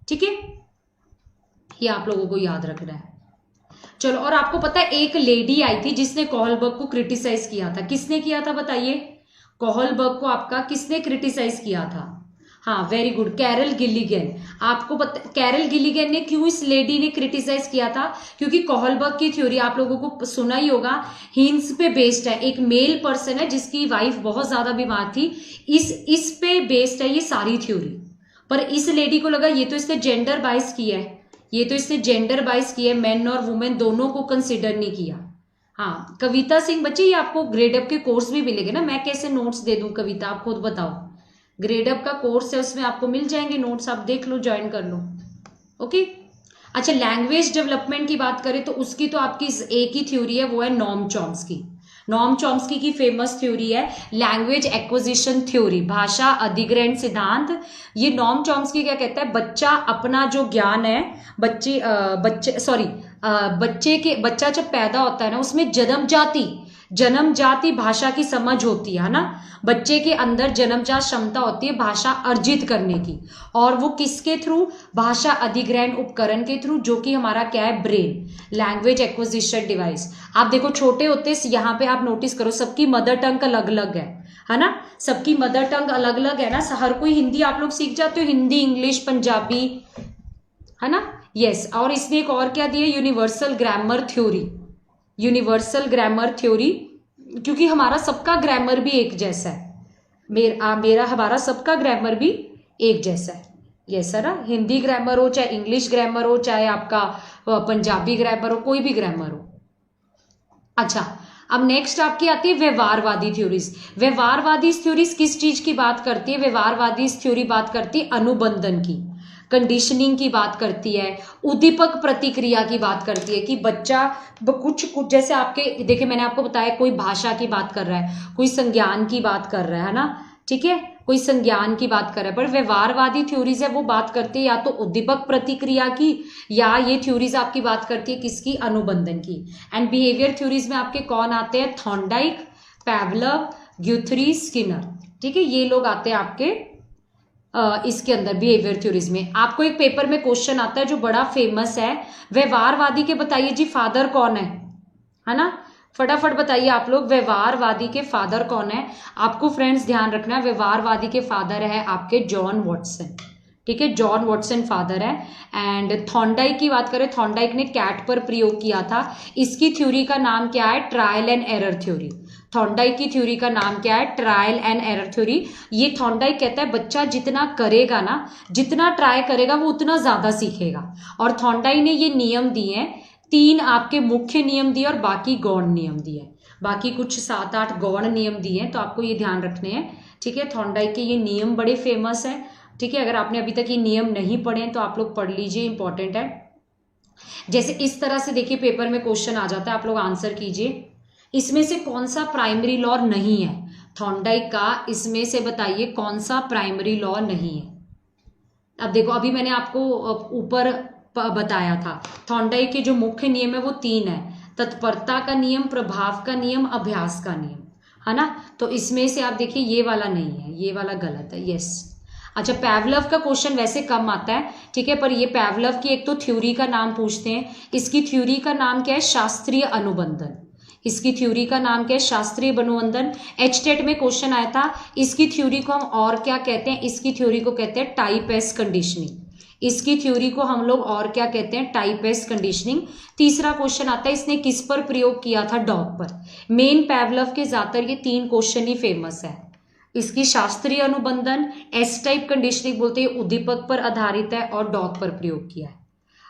ठीक है, ये आप लोगों को याद रखना है। चलो, और आपको पता है एक लेडी आई थी जिसने कोहलबर्ग को क्रिटिसाइज किया था, किसने किया था बताइए, कोहलबर्ग को आपका किसने क्रिटिसाइज किया था, हाँ वेरी गुड, कैरल गिलिगन। आपको पता कैरल गिलिगन ने क्यों इस लेडी ने क्रिटिसाइज किया था, क्योंकि कोहलबर्ग की थ्योरी आप लोगों को सुना ही होगा, हीन्स पे बेस्ड है। एक मेल पर्सन है जिसकी वाइफ बहुत ज्यादा बीमार थी, इस पे बेस्ड है ये सारी थ्योरी। पर इस लेडी को लगा ये तो इसने जेंडर बाइस किया है, ये तो इसने जेंडर बाइस किया है, मेन और वुमेन दोनों को कंसिडर नहीं किया। हाँ कविता सिंह बच्चे, ये आपको ग्रेड अप के कोर्स भी मिलेंगे ना, मैं कैसे नोट्स दे दूं कविता, आप खुद बताओ। ग्रेड अप का कोर्स है, उसमें आपको मिल जाएंगे नोट्स, आप देख लो, ज्वाइन कर लो, ओके। अच्छा, लैंग्वेज डेवलपमेंट की बात करें तो उसकी तो आपकी एक ही थ्योरी है, वो है नॉर्म चॉम्स्की। नॉर्म चॉम्स्की की फेमस थ्योरी है लैंग्वेज एक्विजिशन थ्योरी, भाषा अधिग्रहण सिद्धांत। ये नॉर्म चॉम्स्की क्या कहता है, बच्चा अपना जो ज्ञान है, बच्चा जब पैदा होता है ना, उसमें जन्मजाति भाषा की समझ होती है ना, बच्चे के अंदर जन्मजात क्षमता होती है भाषा अर्जित करने की, और वो किसके थ्रू, भाषा अधिग्रहण उपकरण के थ्रू, जो कि हमारा क्या है, ब्रेन, लैंग्वेज एक्विजिशन डिवाइस। आप देखो छोटे होते यहाँ पे आप नोटिस करो, सबकी मदर टंग अलग अलग है ना, सबकी मदर टंग अलग अलग है ना, हर कोई हिंदी आप लोग सीख जाते हो, हिंदी इंग्लिश पंजाबी, है ना, यस। और इसने एक और क्या दिया, universal grammar theory, universal grammar theory, क्योंकि हमारा सबका ग्रामर भी एक जैसा है, हमारा सबका ग्रामर भी एक जैसा है, यस है ना, हिंदी ग्रामर हो चाहे इंग्लिश ग्रामर हो चाहे आपका पंजाबी ग्रामर हो, कोई भी ग्रामर हो। अच्छा, अब नेक्स्ट आपकी आती है व्यवहारवादी थ्योरीज। व्यवहारवादी थ्योरीज किस चीज की बात करती है, व्यवहारवादी थ्योरी बात करती है अनुबंधन की, कंडीशनिंग की बात करती है, उद्दीपक प्रतिक्रिया की बात करती है, कि बच्चा कुछ जैसे आपके देखिए, मैंने आपको बताया कोई भाषा की बात कर रहा है, कोई संज्ञान की बात कर रहा है ना, ठीक है, कोई संज्ञान की बात कर रहा है। पर व्यवहारवादी थ्योरीज है वो बात करती है या तो उद्दीपक प्रतिक्रिया की, या ये थ्योरीज आपकी बात करती है किसकी, अनुबंधन की। एंड बिहेवियर थ्योरीज में आपके कौन आते हैं, थॉर्नडाइक, पैवलव, ग्यूथरी, स्किनर, ठीक है, ये लोग आते हैं आपके इसके अंदर बिहेवियर थ्योरीज में। आपको एक पेपर में क्वेश्चन आता है जो बड़ा फेमस है, व्यवहारवादी के बताइए जी फादर कौन है ना, फटाफट बताइए आप लोग, व्यवहारवादी के फादर कौन है। आपको फ्रेंड्स ध्यान रखना है, व्यवहारवादी के फादर है आपके जॉन वॉटसन, ठीक है, जॉन वॉटसन फादर है। एंड थॉर्नडाइक की बात करें, थॉर्नडाइक ने कैट पर प्रयोग किया था, इसकी थ्योरी का नाम क्या है, trial and error theory. Thorndike की थ्योरी का नाम क्या है? Trial and error theory. ये थॉर्नडाइक कहता है बच्चा जितना करेगा ना, जितना ट्राई करेगा वो उतना ज्यादा सीखेगा। और थॉर्नडाइक ने ये नियम दिए हैं, 3 आपके मुख्य नियम दिए और बाकी गौण नियम दिए, बाकी कुछ 7-8 गौण नियम दिए हैं, तो आपको ये ध्यान रखने हैं, ठीक है। थॉर्नडाइक के ये नियम बड़े फेमस है, ठीक है। अगर आपने अभी तक ये नियम नहीं पढ़े हैं तो आप लोग पढ़ लीजिए, इंपॉर्टेंट है। जैसे इस तरह से देखिए पेपर में क्वेश्चन आ जाता है, आप लोग आंसर कीजिए। इसमें से कौन सा प्राइमरी लॉ नहीं है थॉर्नडाइक का? इसमें से बताइए कौन सा प्राइमरी लॉ नहीं है। अब देखो, अभी मैंने आपको ऊपर बताया था थॉर्नडाइक के जो मुख्य नियम है वो 3 है, तत्परता का नियम, प्रभाव का नियम, अभ्यास का नियम, है ना। तो इसमें से आप देखिए ये वाला नहीं है, ये वाला गलत है, यस। अच्छा, पैवलव का क्वेश्चन वैसे कम आता है, ठीक है, पर ये पैवलव की एक तो थ्योरी का नाम पूछते हैं। इसकी थ्योरी का नाम क्या है? शास्त्रीय अनुबंधन। इसकी थ्योरी का नाम क्या है? शास्त्रीय अनुबंधन। एचटेट में क्वेश्चन आया था, इसकी थ्योरी को हम और क्या कहते हैं? इसकी थ्योरी को कहते हैं टाइप एस कंडीशनिंग। इसकी थ्योरी को हम लोग और क्या कहते हैं? Type S conditioning. तीसरा क्वेश्चन आता है, इसने किस पर प्रयोग किया था? डॉग पर। मेन पैवलव के ज्यादातर ये 3 क्वेश्चन ही फेमस है। इसकी शास्त्रीय अनुबंधन, एस टाइप कंडीशनिंग बोलते हैं, उद्दीपक पर आधारित है, और डॉग पर प्रयोग किया है।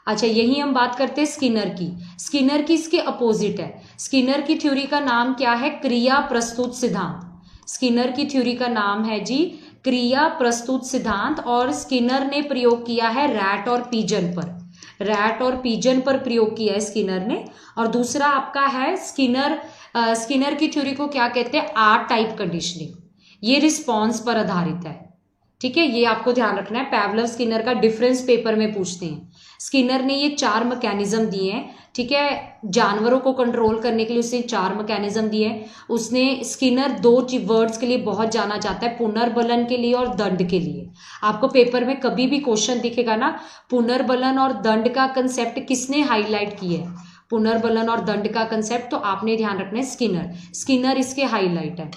अच्छा, यही हम बात करते हैं स्किनर की। स्किनर की इसके अपोजिट है। स्किनर की थ्योरी का नाम क्या है? क्रिया प्रस्तुत सिद्धांत। स्किनर की थ्योरी का नाम है जी क्रिया प्रस्तुत सिद्धांत, और स्किनर ने प्रयोग किया है रैट और पीजन पर। रैट और पीजन पर प्रयोग किया है स्किनर ने। और दूसरा आपका है स्किनर की थ्योरी को क्या कहते हैं? R type conditioning. ये रिस्पॉन्स पर आधारित है, ठीक है। ये आपको ध्यान रखना है, पैवलव स्किनर का डिफरेंस पेपर में पूछते हैं। स्किनर ने ये 4 मैकेनिज्म दिए हैं, ठीक है। जानवरों को कंट्रोल करने के लिए उसने 4 मैकेनिज्म दिए हैं। उसने स्किनर 2 वर्ड्स के लिए बहुत जाना जाता है, पुनर्बलन के लिए और दंड के लिए। आपको पेपर में कभी भी क्वेश्चन दिखेगा ना, पुनर्बलन और दंड का कंसेप्ट किसने हाईलाइट किया है? पुनर्बलन और दंड का कंसेप्ट तो आपने ध्यान रखना है स्किनर इसके हाईलाइट है।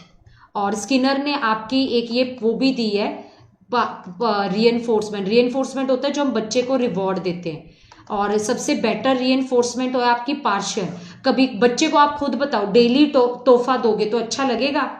और स्किनर ने आपकी एक ये वो भी दी है, रीएनफोर्समेंट होता है जो हम बच्चे को रिवॉर्ड देते हैं, और सबसे बेटर रीएनफोर्समेंट है आपकी पार्शियल। कभी बच्चे को आप खुद बताओ, डेली तोहफा दोगे तो अच्छा लगेगा?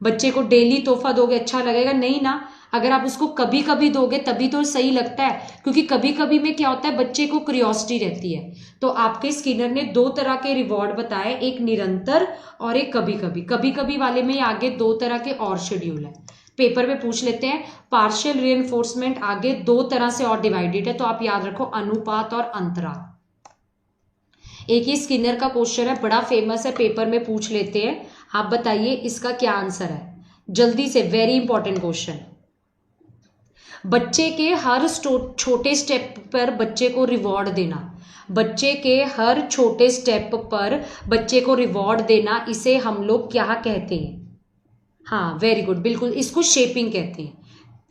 बच्चे को डेली तोहफा दोगे अच्छा लगेगा? नहीं ना। अगर आप उसको कभी कभी दोगे तभी तो सही लगता है, क्योंकि कभी कभी में क्या होता है, बच्चे को क्यूरियोसिटी रहती है। तो आपके स्किनर ने 2 तरह के रिवॉर्ड बताए, एक निरंतर और एक कभी कभी। कभी कभी वाले में आगे 2 तरह के और शेड्यूल है, पेपर में पूछ लेते हैं। पार्शियल रीइंफोर्समेंट आगे 2 तरह से और डिवाइडेड है, तो आप याद रखो, अनुपात और अंतराल। एक ही स्किनर का क्वेश्चन है, बड़ा फेमस है, पेपर में पूछ लेते हैं। आप बताइए इसका क्या आंसर है, जल्दी से, वेरी इंपॉर्टेंट क्वेश्चन। बच्चे के हर छोटे स्टेप पर बच्चे को रिवॉर्ड देना, बच्चे के हर छोटे स्टेप पर बच्चे को रिवॉर्ड देना, इसे हम लोग क्या कहते हैं? हाँ, वेरी गुड, बिल्कुल, इसको शेपिंग कहते हैं।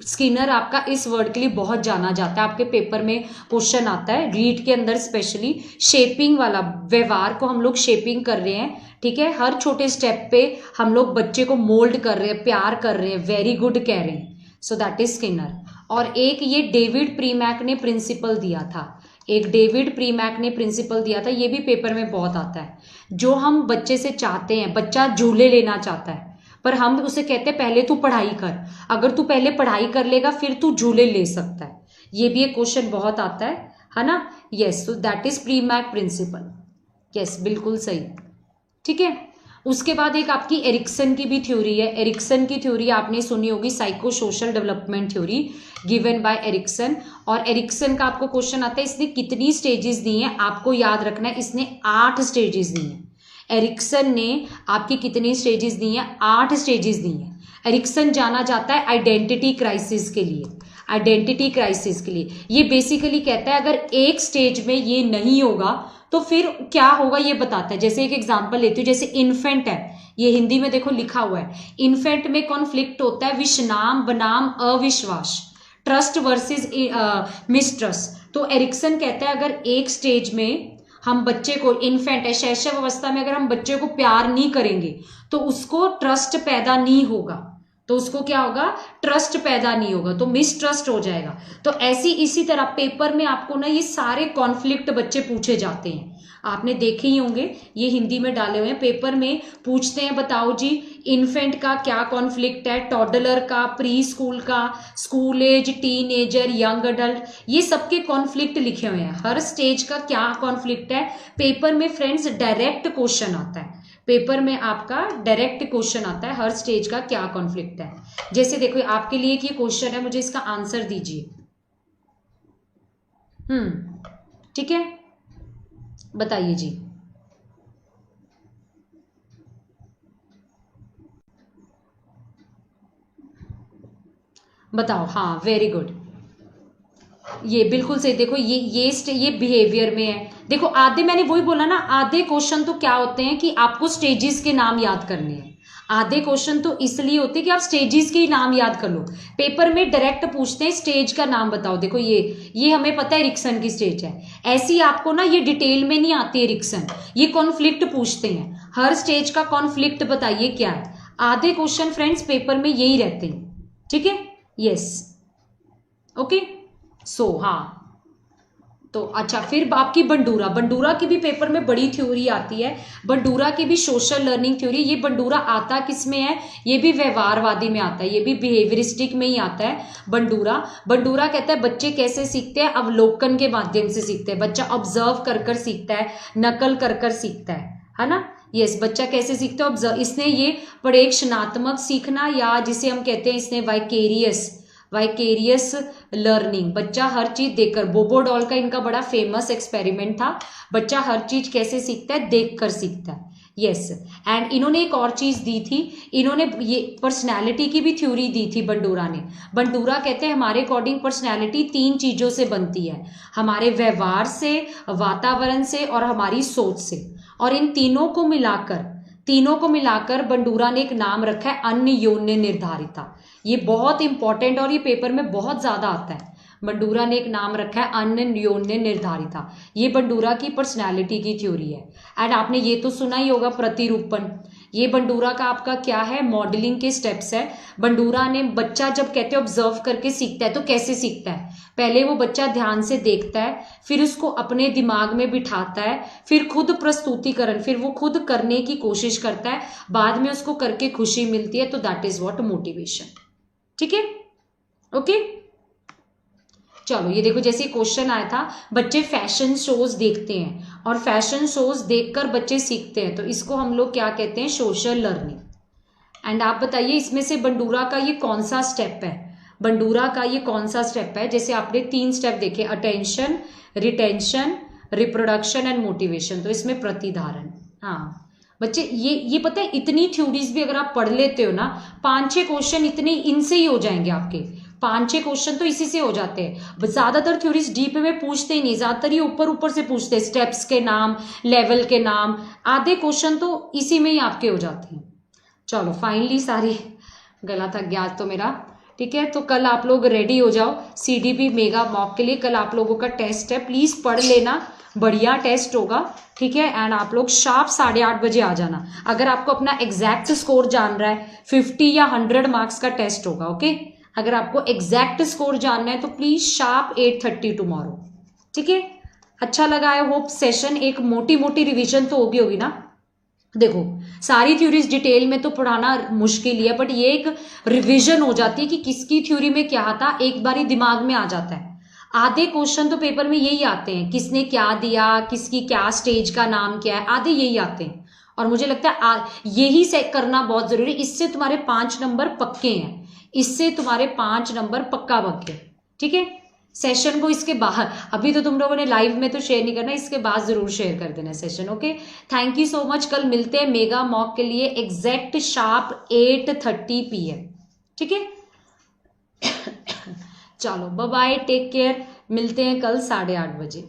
स्किनर आपका इस वर्ड के लिए बहुत जाना जाता है, आपके पेपर में क्वेश्चन आता है रीड के अंदर, स्पेशली शेपिंग वाला, व्यवहार को हम लोग शेपिंग कर रहे हैं, ठीक है। हर छोटे स्टेप पे हम लोग बच्चे को मोल्ड कर रहे हैं, प्यार कर रहे हैं, वेरी गुड कह रहे हैं, सो दैट इज स्किनर। और एक ये डेविड प्रीमैक ने प्रिंसिपल दिया था, एक डेविड प्रीमैक ने प्रिंसिपल दिया था, ये भी पेपर में बहुत आता है। जो हम बच्चे से चाहते हैं, बच्चा झूले लेना चाहता है, पर हम उसे कहते हैं पहले तू पढ़ाई कर, अगर तू पहले पढ़ाई कर लेगा फिर तू झूले ले सकता है। ये भी एक क्वेश्चन बहुत आता है ना। Yes, so that is Premack principle, yes, बिल्कुल सही, ठीक है। उसके बाद एक आपकी एरिक्सन की भी थ्योरी है। एरिक्सन की थ्योरी आपने सुनी होगी, psycho social development theory given by Erikson. और एरिक्सन का आपको क्वेश्चन आता है, इसने कितनी स्टेजेस दी हैं? आपको याद रखना है, इसने 8 स्टेजेस दी हैं। एरिक्सन ने आपकी कितनी स्टेजेस दी हैं? 8 स्टेजेस दी हैं। एरिक्सन जाना जाता है आइडेंटिटी क्राइसिस के लिए, आइडेंटिटी क्राइसिस के लिए। ये बेसिकली कहता है अगर एक स्टेज में ये नहीं होगा तो फिर क्या होगा, ये बताता है। जैसे एक एग्जांपल लेती हूँ, जैसे इन्फेंट है, ये हिंदी में देखो लिखा हुआ है, इन्फेंट में कॉन्फ्लिक्ट होता है विषनाम बनाम अविश्वास, ट्रस्ट वर्सेस मिसट्रस्ट। तो एरिक्सन कहता है अगर एक स्टेज में हम बच्चे को, इन्फेंट है, शैशव अवस्था में, अगर हम बच्चे को प्यार नहीं करेंगे तो उसको ट्रस्ट पैदा नहीं होगा, तो उसको क्या होगा? ट्रस्ट पैदा नहीं होगा, तो मिसट्रस्ट हो जाएगा। तो ऐसी इसी तरह पेपर में आपको ना ये सारे कॉन्फ्लिक्ट बच्चे पूछे जाते हैं। आपने देखे ही होंगे, ये हिंदी में डाले हुए हैं। पेपर में पूछते हैं बताओ जी इन्फेंट का क्या कॉन्फ्लिक्ट है, टॉडलर का, प्री स्कूल का, school age, teenager, young adult, ये सबके कॉन्फ्लिक्ट लिखे हुए हैं। हर स्टेज का क्या कॉन्फ्लिक्ट है पेपर में फ्रेंड्स डायरेक्ट क्वेश्चन आता है। पेपर में आपका डायरेक्ट क्वेश्चन आता है हर स्टेज का क्या कॉन्फ्लिक्ट है। जैसे देखो आपके लिए ये क्वेश्चन है, मुझे इसका आंसर दीजिए। ठीक है, बताइए जी। बताओ, हाँ वेरी गुड, ये बिल्कुल सही। देखो ये बिहेवियर में है। देखो आधे, मैंने वही बोला ना, आधे क्वेश्चन तो क्या होते हैं कि आपको स्टेजेस के नाम याद करने हैं। आधे क्वेश्चन तो इसलिए होते हैं कि आप स्टेजेस के ही नाम याद कर लो। पेपर में डायरेक्ट पूछते हैं स्टेज का नाम बताओ। देखो ये हमें पता है रिक्सन की स्टेज है। ऐसी आपको ना ये डिटेल में नहीं आती है रिक्सन, ये कॉन्फ्लिक्ट पूछते हैं। हर स्टेज का कॉन्फ्लिक्ट बताइए क्या है। आधे क्वेश्चन फ्रेंड्स पेपर में यही रहते हैं। ठीक है, यस, ओके। सो हाँ, तो अच्छा, फिर आपकी बंडूरा की भी पेपर में बड़ी थ्योरी आती है। बंडूरा की भी सोशल लर्निंग थ्योरी। ये बंडूरा आता किस में है, ये भी व्यवहारवादी में आता है, ये भी बिहेवियरिस्टिक में ही आता है। बंडूरा कहता है बच्चे कैसे सीखते हैं, अवलोकन के माध्यम से सीखते हैं। बच्चा ऑब्जर्व कर सीखता है, नकल कर सीखता है ना। यस, बच्चा कैसे सीखता है, ऑब्जर्व। इसने ये प्रेक्षणात्मक सीखना, या जिसे हम कहते हैं इसने वाइकेरियस लर्निंग। बच्चा हर चीज देखकर, बोबोडॉल का इनका बड़ा फेमस एक्सपेरिमेंट था। बच्चा हर चीज कैसे सीखता है, देखकर सीखता है। यस, एंड इन्होंने एक और चीज दी थी, इन्होंने ये पर्सनैलिटी की भी थ्योरी दी थी बंडूरा ने। बंडूरा कहते हैं हमारे अकॉर्डिंग पर्सनैलिटी 3 चीजों से बनती है, हमारे व्यवहार से, वातावरण से और हमारी सोच से। और इन तीनों को मिलाकर बंडूरा ने एक नाम रखा है अन्योन्य निर्धारिता। ये बहुत इंपॉर्टेंट और ये पेपर में बहुत ज्यादा आता है। बंडूरा ने एक नाम रखा है अन्योन्य निर्धारिता। ये बंडूरा की पर्सनालिटी की थ्योरी है। एंड आपने ये तो सुना ही होगा प्रतिरूपण। ये बंडूरा का आपका क्या है, मॉडलिंग के स्टेप्स है। बंडूरा ने, बच्चा जब कहते हैं ऑब्जर्व करके सीखता है, तो कैसे सीखता है, पहले वो बच्चा ध्यान से देखता है, फिर उसको अपने दिमाग में बिठाता है, फिर खुद प्रस्तुतिकरण, फिर वो खुद करने की कोशिश करता है, बाद में उसको करके खुशी मिलती है। तो दैट इज व्हाट मोटिवेशन। ठीक है, ओके। चलो ये देखो, जैसे क्वेश्चन आया था, बच्चे फैशन शोज देखते हैं और फैशन शोज देखकर बच्चे सीखते हैं, तो इसको हम लोग क्या कहते हैं, सोशल लर्निंग। एंड आप बताइए इसमें से बंडूरा का ये कौन सा स्टेप है, बंडूरा का ये कौन सा स्टेप है। जैसे आपने 3 स्टेप देखे, attention, retention, reproduction and motivation. तो इसमें प्रतिधारण। हाँ बच्चे, ये पता है, इतनी थ्योरीज भी अगर आप पढ़ लेते हो ना, 5-6 क्वेश्चन इतने इनसे ही हो जाएंगे आपके। 5-6 क्वेश्चन तो इसी से हो जाते हैं। ज्यादातर थ्योरीज डीप में पूछते ही नहीं, ज्यादातर ये ऊपर से पूछते हैं, स्टेप्स के नाम, लेवल के नाम। आधे क्वेश्चन तो इसी में ही आपके हो जाते हैं। चलो फाइनली सारी, गला थक गया आज तो मेरा। ठीक है, तो कल आप लोग रेडी हो जाओ CDP मेगा मॉक के लिए। कल आप लोगों का टेस्ट है, प्लीज पढ़ लेना, बढ़िया टेस्ट होगा। ठीक है, एंड आप लोग शार्प 8:30 बजे आ जाना। अगर आपको अपना एग्जैक्ट स्कोर जान रहा है, 50 या 100 मार्क्स का टेस्ट होगा। ओके, अगर आपको एग्जैक्ट स्कोर जानना है तो प्लीज शार्प 8:30 टुमारो। ठीक है, अच्छा लगा, आई होप सेशन। एक मोटी रिविजन तो होगी ना। देखो सारी थ्योरीज डिटेल में तो पढ़ाना मुश्किल ही है, बट ये एक रिवीजन हो जाती है कि किसकी थ्योरी में क्या था, एक बार ही दिमाग में आ जाता है। आधे क्वेश्चन तो पेपर में यही आते हैं, किसने क्या दिया, किसकी क्या स्टेज का नाम क्या है, आधे यही आते हैं। और मुझे लगता है यही से करना बहुत जरूरी। इससे तुम्हारे 5 नंबर पक्के हैं, इससे तुम्हारे 5 नंबर पक्का पक्के। ठीक है, सेशन को इसके बाहर, अभी तो तुम लोगों ने लाइव में तो शेयर नहीं करना, इसके बाद जरूर शेयर कर देना session. Okay, thank you so much. कल मिलते हैं मेगा मॉक के लिए एग्जैक्ट शार्प 8:30 PM। ठीक है, चलो बाय बाय, टेक केयर, मिलते हैं कल 8:30 बजे।